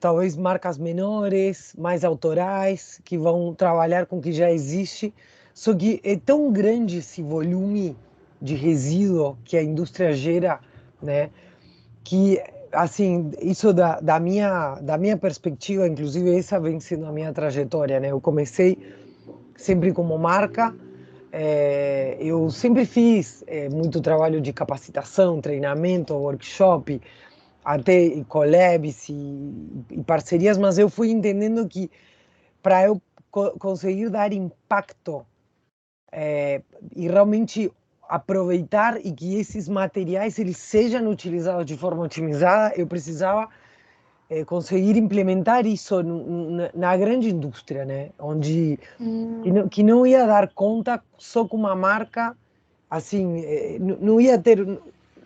talvez marcas menores, mais autorais, que vão trabalhar com o que já existe. Só que é tão grande esse volume de resíduo que a indústria gera, né? Que assim isso da minha perspectiva, inclusive essa vem sendo a minha trajetória, né? Eu comecei sempre como marca, eu sempre fiz muito trabalho de capacitação, treinamento, workshop, até collabs e parcerias, mas eu fui entendendo que para eu conseguir dar impacto e realmente aproveitar e que esses materiais eles sejam utilizados de forma otimizada, eu precisava conseguir implementar isso na grande indústria, né? Onde que não ia dar conta só com uma marca, assim, não ia ter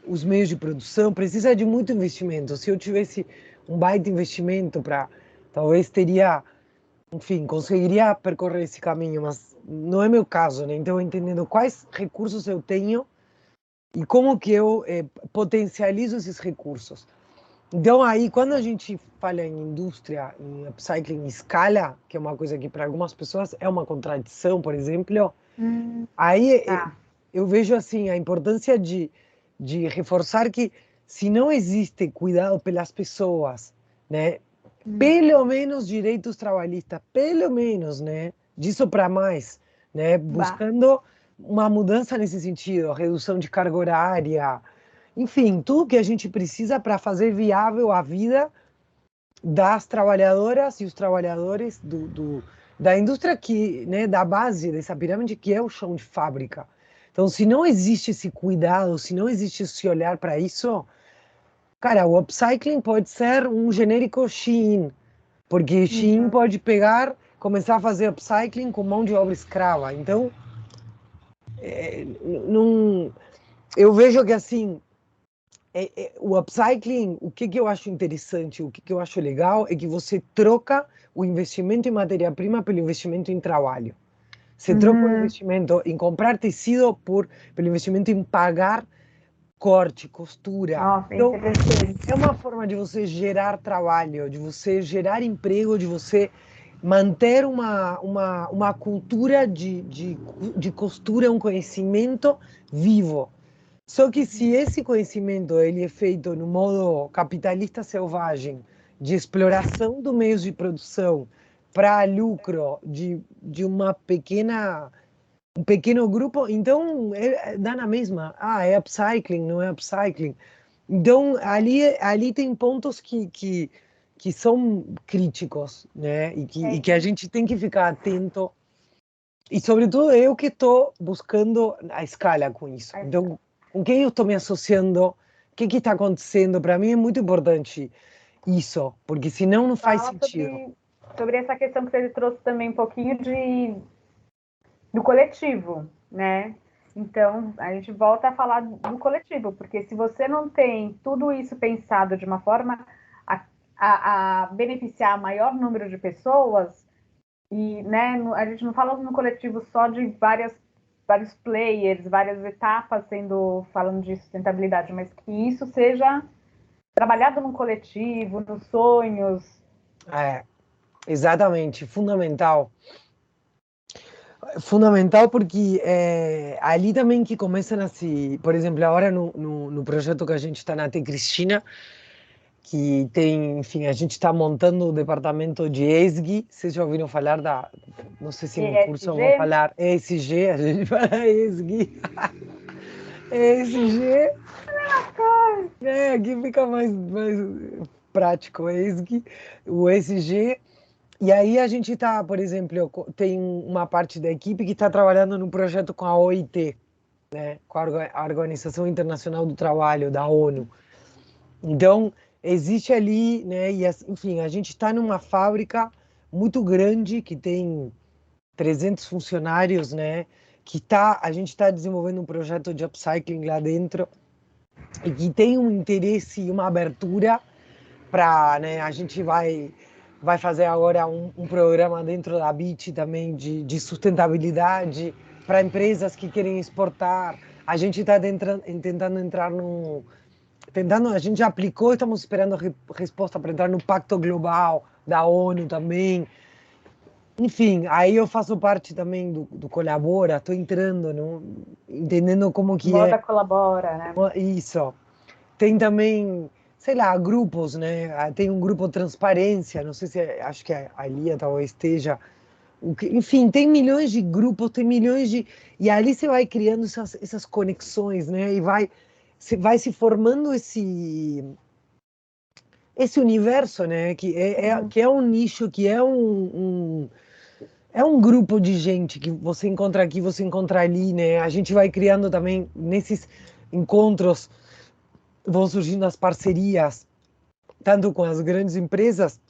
os meios de produção, precisa de muito investimento. Se eu tivesse um baita investimento para, talvez teria, enfim, conseguiria percorrer esse caminho, mas não é meu caso, né? Então, entendendo quais recursos eu tenho e como que eu potencializo esses recursos. Então, aí, quando a gente fala em indústria, em upcycling em escala, que é uma coisa que para algumas pessoas é uma contradição, por exemplo, aí Tá. eu vejo assim a importância de reforçar que se não existe cuidado pelas pessoas, né, pelo menos direitos trabalhistas, pelo menos, né, disso para mais, né, Bah. buscando uma mudança nesse sentido, redução de carga horária, enfim, tudo que a gente precisa para fazer viável a vida das trabalhadoras e os trabalhadores da indústria que, né, da base dessa pirâmide que é o chão de fábrica. Então, se não existe esse cuidado, se não existe esse olhar para isso, cara, o upcycling pode ser um genérico Shein, porque Shein Uhum. pode pegar, começar a fazer upcycling com mão de obra escrava. Então, não, eu vejo que assim o upcycling, o que eu acho interessante, o que eu acho legal é que você troca o investimento em matéria-prima pelo investimento em trabalho. Você troca o Uhum. investimento em comprar tecido pelo investimento em pagar corte, costura. Nossa, Então, é interessante. uma forma de você gerar trabalho, de você gerar emprego, de você manter uma cultura de costura, um conhecimento vivo. Só que se esse conhecimento ele é feito no modo capitalista selvagem, de exploração dos meios de produção para lucro de um pequeno grupo, então dá na mesma. É upcycling, não é upcycling. Então, ali tem pontos que são críticos, né? E que a gente tem que ficar atento. E, sobretudo, eu que estou buscando a escala com isso. Aí fica. Então, com quem eu estou me associando? O que está acontecendo? Para mim é muito importante isso, porque senão não faz Fala sentido. sobre essa questão que você trouxe também um pouquinho do coletivo, né? Então, a gente volta a falar do coletivo, porque se você não tem tudo isso pensado de uma forma a beneficiar o maior número de pessoas, e né, a gente não fala no coletivo só de várias vários players, várias etapas falando de sustentabilidade, mas que isso seja trabalhado no coletivo, nos sonhos. Exatamente, fundamental. Fundamental porque ali também que começam a se... Por exemplo, agora no projeto que a gente está na T Cristina, que tem, enfim, a gente está montando o departamento de ESG, vocês já ouviram falar não sei se no curso vão falar ESG, a gente fala ESG. ESG, aqui fica mais prático, ESG, o ESG. E aí a gente está, por exemplo, tem uma parte da equipe que está trabalhando num projeto com a OIT, né, com a Organização Internacional do Trabalho, da ONU. Então, existe ali, né, e enfim, a gente está numa fábrica muito grande, que tem 300 funcionários, né, a gente está desenvolvendo um projeto de upcycling lá dentro, e que tem um interesse e uma abertura para, né, a gente vai fazer agora um programa dentro da BIT também de sustentabilidade para empresas que querem exportar. A gente está tentando entrar a gente já aplicou, estamos esperando a resposta para entrar no Pacto Global da ONU também. Enfim, aí eu faço parte também do Colabora, estou entrando, entendendo como que Moda colabora, né? Isso. Tem também, sei lá, grupos, né? Tem um grupo Transparência, não sei se, acho que a Lia talvez esteja. Enfim, tem milhões de grupos, tem milhões de... E ali você vai criando essas conexões, né? E vai se formando esse universo, né? Que é um nicho, que é um grupo de gente que você encontra aqui, você encontra ali, né? A gente vai criando também, nesses encontros, vão surgindo as parcerias, tanto com as grandes empresas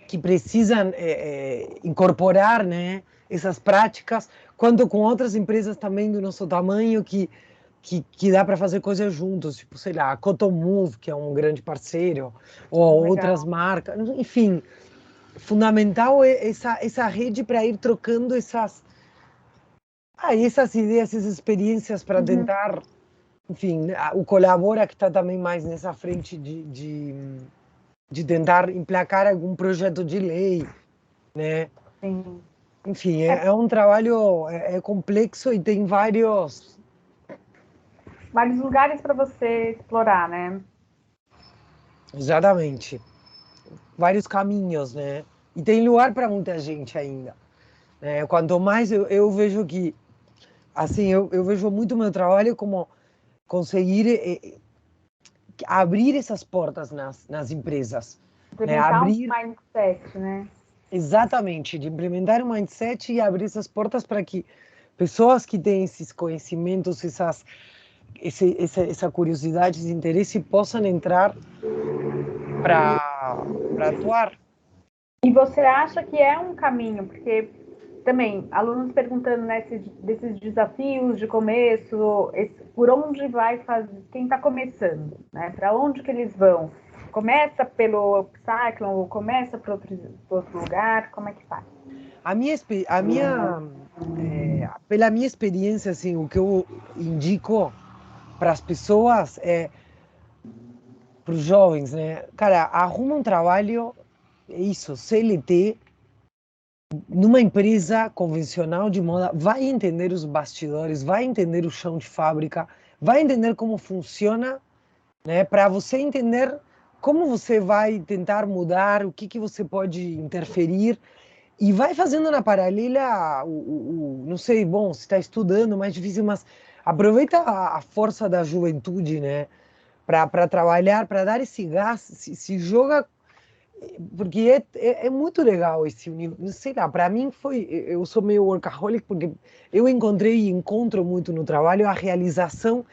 que precisam incorporar, né, essas práticas, quanto com outras empresas também do nosso tamanho que dá para fazer coisas juntos, tipo, sei lá, a Cotton Move, que é um grande parceiro, ou Legal. outras marcas, enfim, fundamental é essa rede para ir trocando essas ideias, essas experiências para tentar, enfim, o Colabora que está também mais nessa frente de tentar emplacar algum projeto de lei, né? Sim. Enfim, é um trabalho complexo e tem vários lugares para você explorar, né? Exatamente. Vários caminhos, né? E tem lugar para muita gente ainda. Né? Quanto mais eu vejo que, assim, eu vejo muito meu trabalho como conseguir abrir essas portas nas empresas. Né? Implementar um mindset, né? Exatamente, de implementar um mindset e abrir essas portas para que pessoas que têm esses conhecimentos, essa curiosidade, esse interesse possam entrar para atuar. E você acha que é um caminho, porque também alunos perguntando, né, desses desafios de começo, por onde vai fazer, quem está começando, né? Para onde que eles vão? Começa pelo Upcycling ou começa para outro lugar? Como é que faz? Pela minha experiência, assim, o que eu indico para as pessoas para os jovens, né? Cara, arruma um trabalho, isso, CLT, numa empresa convencional de moda, vai entender os bastidores, vai entender o chão de fábrica, vai entender como funciona, né? Para você entender como você vai tentar mudar, o que você pode interferir. E vai fazendo na paralela, não sei, bom, se está estudando, mais difícil, mas aproveita a força da juventude, né? Para trabalhar, para dar esse gás, se joga, porque é muito legal esse universo. Sei lá, para mim eu sou meio workaholic, porque eu encontrei e encontro muito no trabalho a realização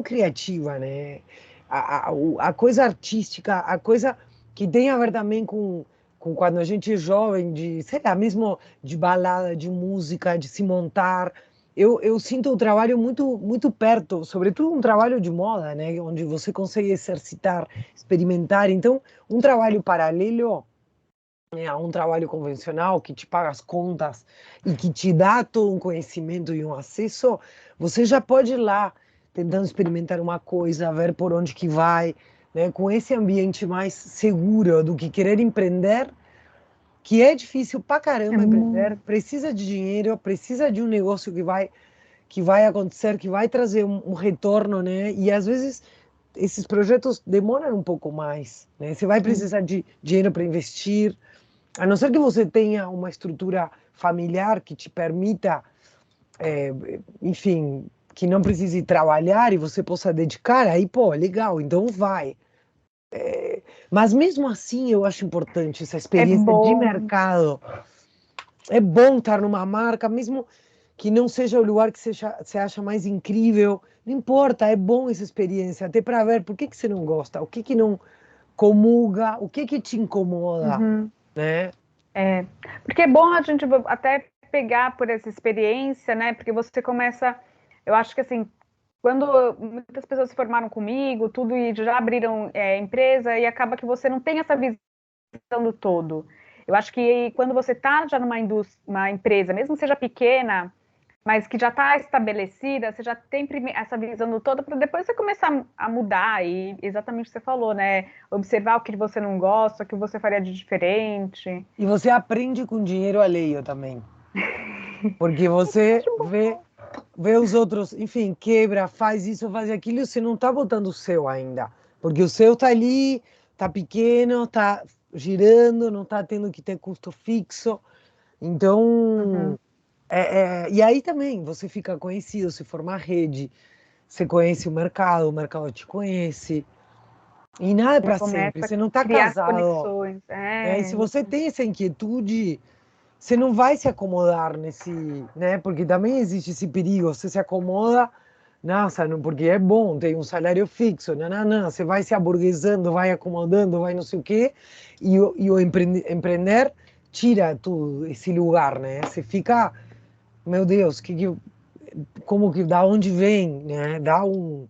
criativa, né? A coisa artística, a coisa que tem a ver também com quando a gente é jovem, sei lá, mesmo de balada, de música, de se montar. Eu sinto o trabalho muito, muito perto, sobretudo um trabalho de moda, né? Onde você consegue exercitar, experimentar. Então, um trabalho paralelo a um trabalho convencional que te paga as contas e que te dá todo um conhecimento e um acesso, você já pode ir lá tentando experimentar uma coisa, ver por onde que vai, né? Com esse ambiente mais seguro do que querer empreender, que é difícil pra caramba empreender, precisa de dinheiro, precisa de um negócio que vai acontecer, que vai trazer um retorno, né? E às vezes esses projetos demoram um pouco mais, né? Você vai precisar de dinheiro para investir, a não ser que você tenha uma estrutura familiar que te permita, enfim, que não precise trabalhar e você possa dedicar, aí, pô, legal, então vai. Mas mesmo assim, eu acho importante essa É experiência de bom. mercado. É bom estar numa marca, mesmo que não seja o lugar que você acha mais incrível. Não importa, é bom essa experiência, até para ver por que você não gosta, o que não comunga, o que te incomoda, Uhum. né? É, porque é bom a gente até pegar por essa experiência, né? Porque você começa, eu acho que assim, quando muitas pessoas se formaram comigo, tudo e já abriram empresa e acaba que você não tem essa visão do todo. Eu acho que quando você está já numa indústria, uma empresa, mesmo que seja pequena, mas que já está estabelecida, você já tem essa visão do todo para depois você começar a mudar e exatamente o que você falou, né? Observar o que você não gosta, o que você faria de diferente. E você aprende com dinheiro alheio também. Porque você vê os outros, enfim, quebra, faz isso, faz aquilo, e você não está botando o seu ainda. Porque o seu está ali, está pequeno, está girando, não está tendo que ter custo fixo. Então, e aí também você fica conhecido, você forma rede, você conhece o mercado te conhece. E nada é Já para sempre, começa a você não está criar casado. conexões. Né? E se você tem essa inquietude, você não vai se acomodar nesse, né? Porque também existe esse perigo, você se acomoda, nossa, não, porque é bom, tem um salário fixo, não, não, não, você vai se aburguesando, vai acomodando, vai não sei o quê, e o empreender tira tudo esse lugar, né? Você fica, meu Deus, como que, da onde vem, né? Dá um,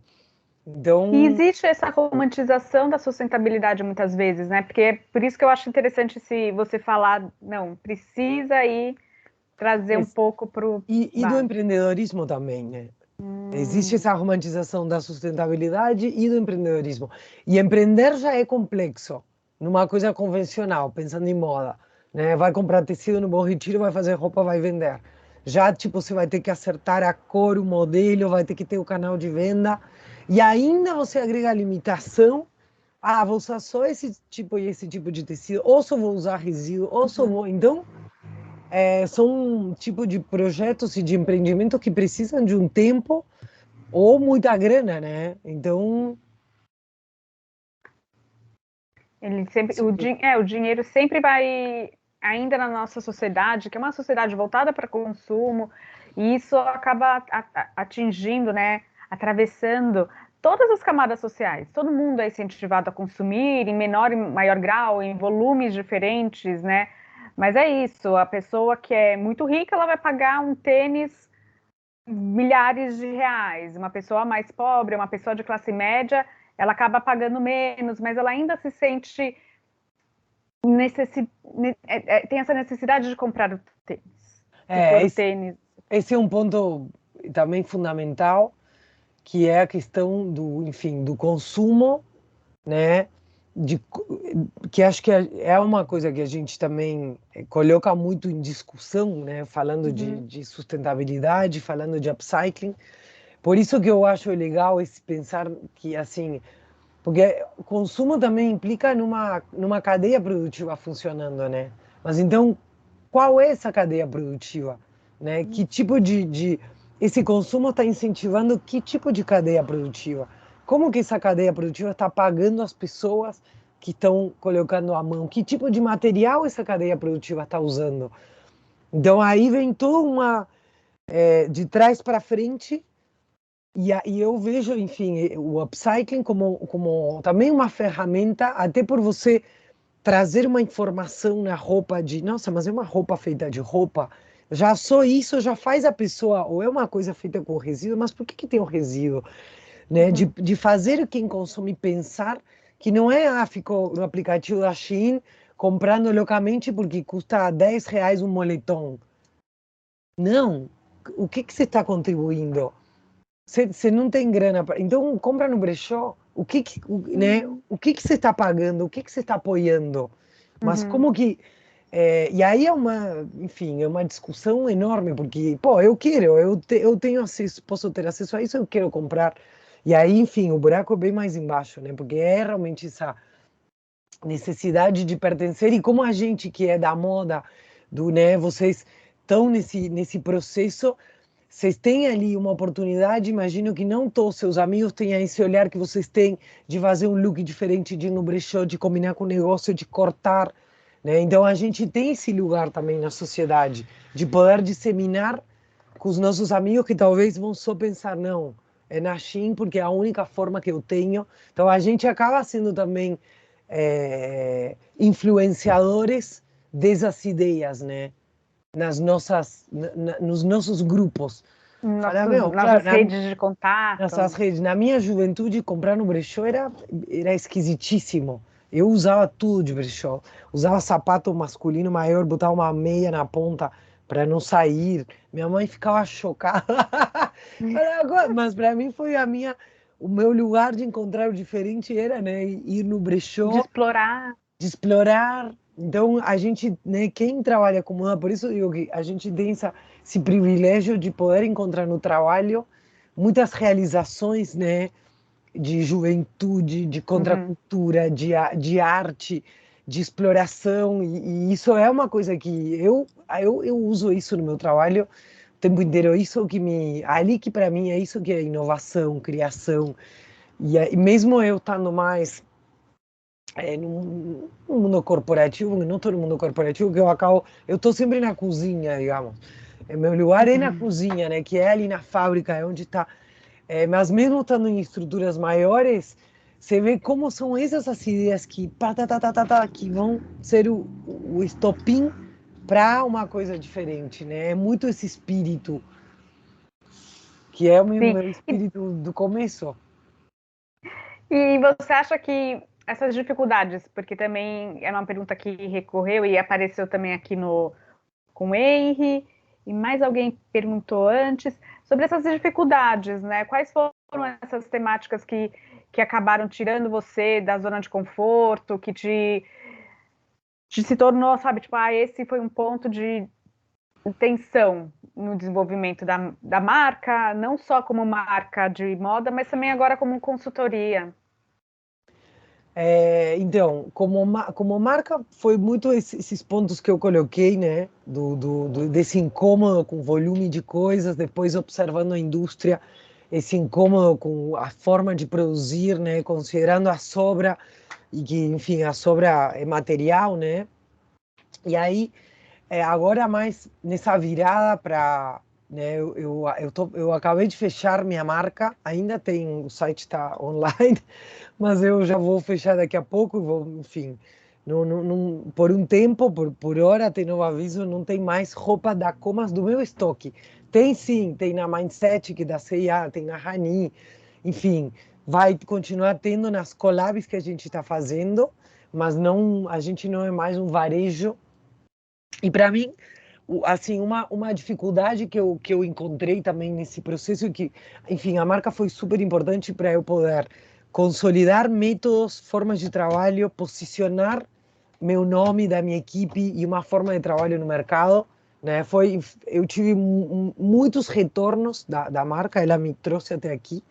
E então, existe essa romantização da sustentabilidade muitas vezes, né? Porque é por isso que eu acho interessante se você falar, não, precisa ir trazer um pouco para o e do empreendedorismo também, né? Existe essa romantização da sustentabilidade e do empreendedorismo. E empreender já é complexo, numa coisa convencional, pensando em moda, né? Vai comprar tecido no Bom Retiro, vai fazer roupa, vai vender. Já, tipo, você vai ter que acertar a cor, o modelo, vai ter que ter o canal de venda. E ainda você agrega a limitação. Ah, vou usar só esse tipo e esse tipo de tecido, ou só vou usar resíduo, ou só vou. Então, são um tipo de projetos e de empreendimento que precisam de um tempo ou muita grana, né? Então, ele sempre, isso o dinheiro sempre vai, ainda na nossa sociedade, que é uma sociedade voltada para consumo, e isso acaba atingindo, né, atravessando todas as camadas sociais. Todo mundo é incentivado a consumir em menor e maior grau, em volumes diferentes, né? Mas é isso, a pessoa que é muito rica, ela vai pagar um tênis milhares de reais. Uma pessoa mais pobre, uma pessoa de classe média, ela acaba pagando menos, mas ela ainda se sente tem essa necessidade de comprar o tênis, de pôr o esse, tênis. esse é um ponto também fundamental, que é a questão do, enfim, do consumo, né? De, que acho que é uma coisa que a gente também coloca muito em discussão, né? Falando de sustentabilidade, falando de upcycling. Por isso que eu acho legal esse pensar que, assim, porque o consumo também implica numa cadeia produtiva funcionando, né? Mas então, qual é essa cadeia produtiva? Né? Que tipo esse consumo está incentivando que tipo de cadeia produtiva? Como que essa cadeia produtiva está pagando as pessoas que estão colocando a mão? Que tipo de material essa cadeia produtiva está usando? Então aí vem toda de trás para frente e eu vejo, enfim, o upcycling como também uma ferramenta, até por você trazer uma informação na roupa de, nossa, mas é uma roupa feita de roupa, já só isso já faz a pessoa, ou é uma coisa feita com resíduo, mas por que tem o resíduo? Né? De fazer quem consome pensar que não é, ficou no aplicativo da Shein, comprando loucamente porque custa R$ 10 um moletom. Não, o que você está contribuindo? Você não tem grana, então compra no brechó. Né? O que você está pagando? O que você está apoiando? Mas como que... e aí enfim, é uma discussão enorme, porque, pô, eu tenho acesso, posso ter acesso a isso, eu quero comprar. E aí, enfim, o buraco é bem mais embaixo, né? Porque é realmente essa necessidade de pertencer, e como a gente que é da moda, né, vocês estão nesse processo, vocês têm ali uma oportunidade, imagino que não todos os seus amigos tenham esse olhar que vocês têm de fazer um look diferente, de ir no brechó, de combinar com o negócio, de cortar, né? Então a gente tem esse lugar também na sociedade, de poder disseminar com os nossos amigos que talvez vão só pensar, não, é na Shein porque é a única forma que eu tenho. Então a gente acaba sendo também influenciadores dessas ideias, né? Nos nossos grupos. Fala, meu, Nossas claro, redes de contato. nessas redes. Na minha juventude, comprar no brechó era esquisitíssimo. Eu usava tudo de brechó. Usava sapato masculino maior, botava uma meia na ponta para não sair. Minha mãe ficava chocada. Mas para mim foi o meu lugar de encontrar o diferente era, né, ir no De brechó, explorar. de explorar. Então, a gente, né, quem trabalha com moda, por isso eu digo que a gente tem esse privilégio de poder encontrar no trabalho muitas realizações, né, de juventude, de contracultura, de arte, de exploração, e isso é uma coisa que eu uso isso no meu trabalho o tempo inteiro, isso que ali que para mim é isso que é inovação, criação, e mesmo eu estando mais no mundo corporativo, não todo mundo corporativo, que eu estou sempre na cozinha, digamos. Meu lugar é na cozinha, né? Que é ali na fábrica, é onde está. Mas mesmo estando em estruturas maiores, você vê como são essas as ideias que vão ser o estopim para uma coisa diferente, né? É muito esse espírito, que é o Sim. meu espírito do começo. E você acha que essas dificuldades, porque também é uma pergunta que recorreu e apareceu também aqui com o Henry, e mais alguém perguntou antes, sobre essas dificuldades, né? Quais foram essas temáticas que acabaram tirando você da zona de conforto, que te se tornou, sabe, tipo, esse foi um ponto de tensão no desenvolvimento da marca, não só como marca de moda, mas também agora como consultoria. Então, como marca, foi muito esses pontos que eu coloquei, né? Desse incômodo com o volume de coisas, depois observando a indústria, esse incômodo com a forma de produzir, né? Considerando a sobra, e que, enfim, a sobra é material, né? E aí, agora mais nessa virada para... Né, eu acabei de fechar minha marca, ainda tem, o site está online, mas eu já vou fechar daqui a pouco, enfim, por um tempo, por hora, tem novo aviso, não tem mais roupa da Comas do meu estoque. Tem sim, tem na Mindset, que é da C&A, tem na Rani, enfim, vai continuar tendo nas collabs que a gente está fazendo, mas não, a gente não é mais um varejo. E para mim, assim, uma dificuldade que eu encontrei também nesse processo é que, enfim, a marca foi super importante para eu poder consolidar métodos, formas de trabalho, posicionar meu nome da minha equipe e uma forma de trabalho no mercado, né? Eu tive muitos retornos da marca, ela me trouxe até aqui,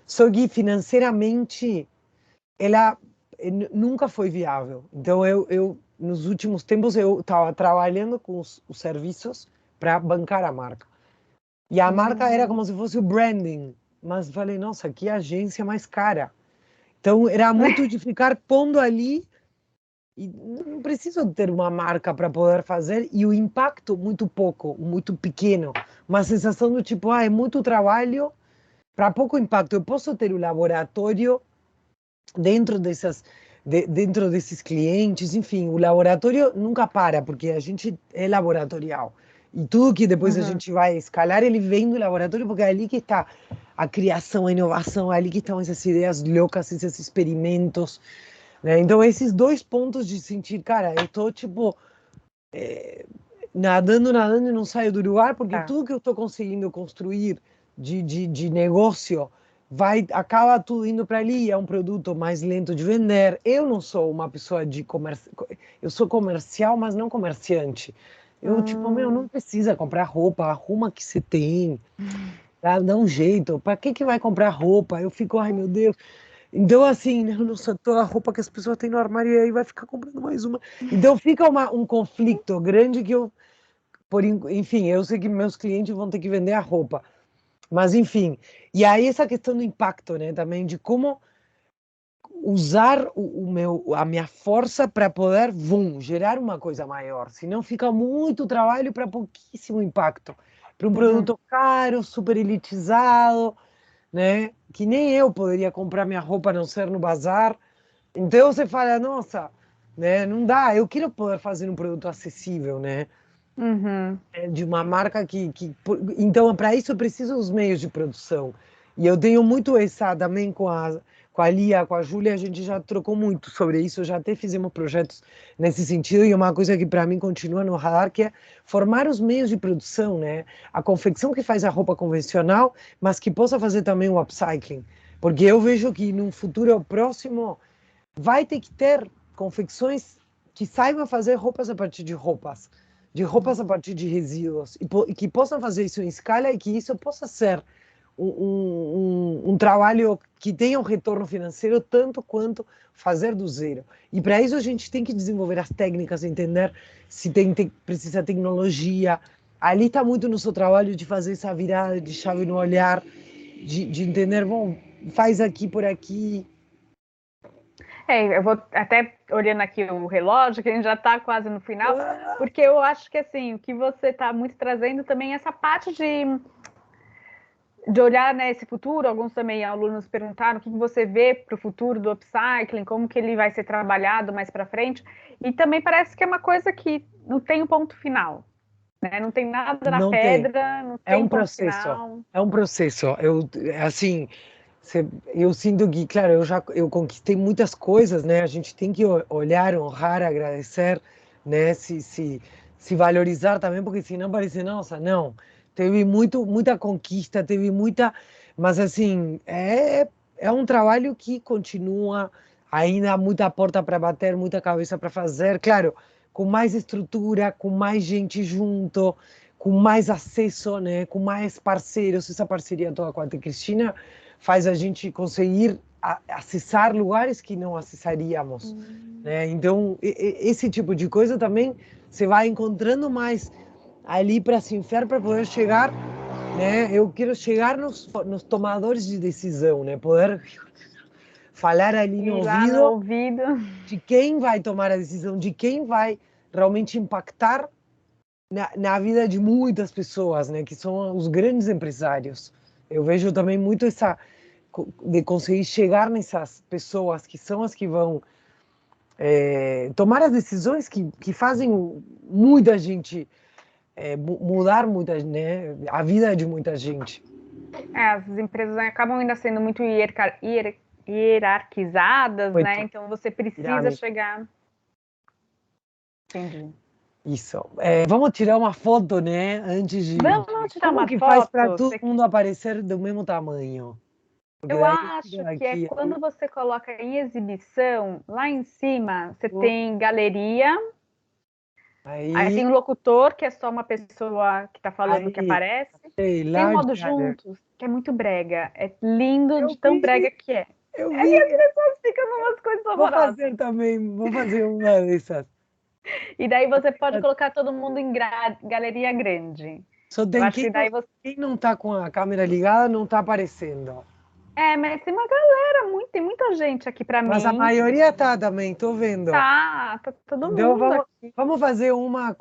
só que financeiramente ela nunca foi viável. Então, nos últimos tempos, eu estava trabalhando com os serviços para bancar a marca. E a marca era como se fosse o branding. Mas falei, nossa, que agência mais cara. Então, era muito de ficar pondo ali. E não preciso ter uma marca para poder fazer. E o impacto, muito pouco, muito pequeno. Uma sensação do tipo, é muito trabalho para pouco impacto. Eu posso ter o laboratório dentro dentro desses clientes, enfim, o laboratório nunca para, porque a gente é laboratorial. E tudo que depois a gente vai escalar, ele vem do laboratório, porque é ali que está a criação, a inovação, é ali que estão essas ideias loucas, esses experimentos. né? Então, esses dois pontos de sentir, cara, eu tô, tipo, nadando e não saio do lugar, porque Tá. tudo que eu tô conseguindo construir de negócio acaba tudo indo para ali, é um produto mais lento de vender. Eu não sou uma pessoa de comércio, eu sou comercial, mas não comerciante. Eu, tipo, meu, não precisa comprar roupa, arruma que você tem, tá? Dá um jeito. Para que vai comprar roupa? Eu fico, ai meu Deus. Então, assim, né, eu não sou toda a roupa que as pessoas têm no armário e aí vai ficar comprando mais uma. Então, fica um conflito grande que eu, enfim, eu sei que meus clientes vão ter que vender a roupa. Mas, enfim, e aí essa questão do impacto, né, também, de como usar a minha força para poder, gerar uma coisa maior. Senão fica muito trabalho para pouquíssimo impacto. Para um produto caro, super elitizado, né? Que nem eu poderia comprar minha roupa a não ser no bazar. Então você fala, nossa, né? Não dá. Eu quero poder fazer um produto acessível, né? Uhum. De uma marca então, para isso eu preciso dos meios de produção. E eu tenho muito essa também com a Lia, com a Júlia, a gente já trocou muito sobre isso, já até fizemos projetos nesse sentido, e uma coisa que para mim continua no radar, que é formar os meios de produção, né? A confecção que faz a roupa convencional, mas que possa fazer também o upcycling. Porque eu vejo que no futuro próximo vai ter que ter confecções que saibam fazer roupas a partir de roupas a partir de resíduos, e que possam fazer isso em escala e que isso possa ser um trabalho que tenha um retorno financeiro tanto quanto fazer do zero. E para isso a gente tem que desenvolver as técnicas, entender se precisa tecnologia. Ali está muito no seu trabalho de fazer essa virada de chave no olhar, de entender, bom, faz aqui por aqui. Eu vou até olhando aqui o relógio, que a gente já está quase no final, porque eu acho que assim, o que você está muito trazendo também é essa parte de olhar, né, esse futuro. Alguns também alunos perguntaram o que você vê para o futuro do upcycling, como que ele vai ser trabalhado mais para frente, e também parece que é uma coisa que não tem um ponto final, né? Não tem nada na Não tem. pedra, não É tem um um ponto processo. final. É um processo. Assim, eu sinto que, claro, eu conquistei muitas coisas, né? A gente tem que olhar, honrar, agradecer, né? Se valorizar também, porque senão parece, nossa, não. Teve muita conquista, teve muita. Mas, assim, é um trabalho que continua, ainda há muita porta para bater, muita cabeça para fazer. Claro, com mais estrutura, com mais gente junto, com mais acesso, né? Com mais parceiros. Essa parceria toda com a Cristina faz a gente conseguir acessar lugares que não acessaríamos, né? Então, esse tipo de coisa também você vai encontrando mais ali para se enfiar para poder chegar, né? Eu quero chegar nos tomadores de decisão, né? Poder falar ali no E lá no ouvido ouvido. de quem vai tomar a decisão, de quem vai realmente impactar na vida de muitas pessoas, né? Que são os grandes empresários. Eu vejo também muito essa de conseguir chegar nessas pessoas que são as que vão tomar as decisões que fazem muita gente mudar né, a vida de muita gente. As empresas acabam ainda sendo muito hierarquizadas, né? Muito Então você precisa pirâmide. chegar. Entendi. Isso. Vamos tirar uma foto, né? Antes Vamos tirar como uma que faz para foto? todo mundo aparecer do mesmo tamanho? Porque Eu daí acho fica que é aqui. quando você coloca em exibição, lá em cima você tem galeria, aí Aí, tem o locutor, que é só uma pessoa que está falando que aí, aparece. sei, Tem o large modo gallery. juntos, que é muito brega. É lindo Eu de tão vi, brega que é. eu É que as vi. pessoas ficam numas coisas Vou horrorosas. fazer também, vou fazer uma dessas. E daí você pode colocar todo mundo em galeria grande. Só Eu tem acho que daí você. quem não está com a câmera ligada não está aparecendo. É, mas tem uma galera, tem muita gente aqui para Mas a mim. maioria tá também, tô vendo. Tá todo Então mundo aqui. vamos fazer uma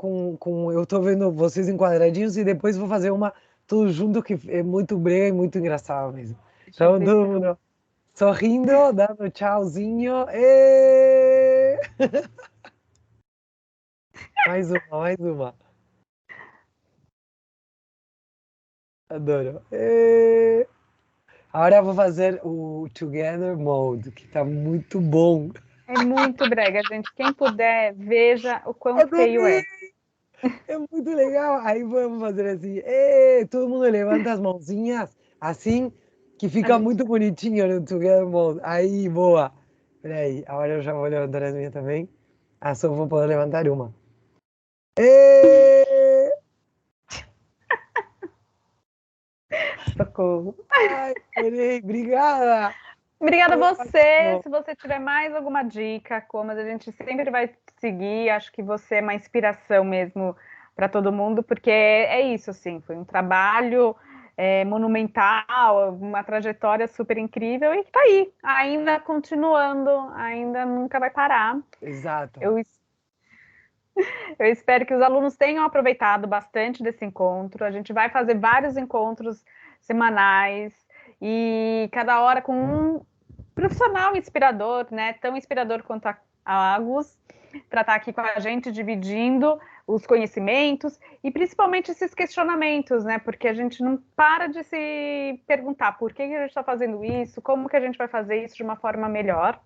eu tô vendo vocês enquadradinhos e depois vou fazer uma tudo junto que é muito breve e muito engraçado mesmo. Deixa eu Então ver todo se eu. mundo sorrindo, dando tchauzinho. E... Mais uma, mais uma. Adoro. Agora eu vou fazer o Together Mode, que tá muito bom. É muito brega, gente. Quem puder, veja o quão Eu feio é. também. É muito legal. Aí vamos fazer assim. Todo mundo levanta as mãozinhas, assim, que fica muito bonitinho no Together Mode. Aí, boa. Peraí, agora eu já vou levantar as minhas também. Só vou poder levantar uma. Ê! Socorro. Ai, adorei, obrigada. Obrigada a Foi você. ótimo. Se você tiver mais alguma dica, como a gente sempre vai seguir, acho que você é uma inspiração mesmo para todo mundo, porque é isso, assim, foi um trabalho monumental, uma trajetória super incrível e está aí, ainda continuando, ainda nunca vai parar. Exato. Eu, eu espero que os alunos tenham aproveitado bastante desse encontro. A gente vai fazer vários encontros semanais e cada hora com um profissional inspirador, né? Tão inspirador quanto a Agus, para estar aqui com a gente dividindo os conhecimentos e principalmente esses questionamentos, né? Porque a gente não para de se perguntar por que a gente está fazendo isso, como que a gente vai fazer isso de uma forma melhor.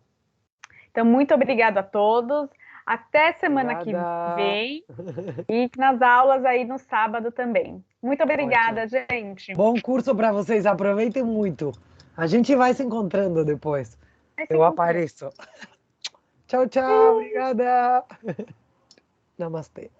Então, muito obrigada a todos. Até semana que Obrigada. vem e nas aulas aí no sábado também. Muito Ótimo. obrigada, gente. Bom curso para vocês. Aproveitem muito. A gente vai se encontrando depois. Vai se Eu encontrando. apareço. Tchau, tchau. Obrigada. Namastê.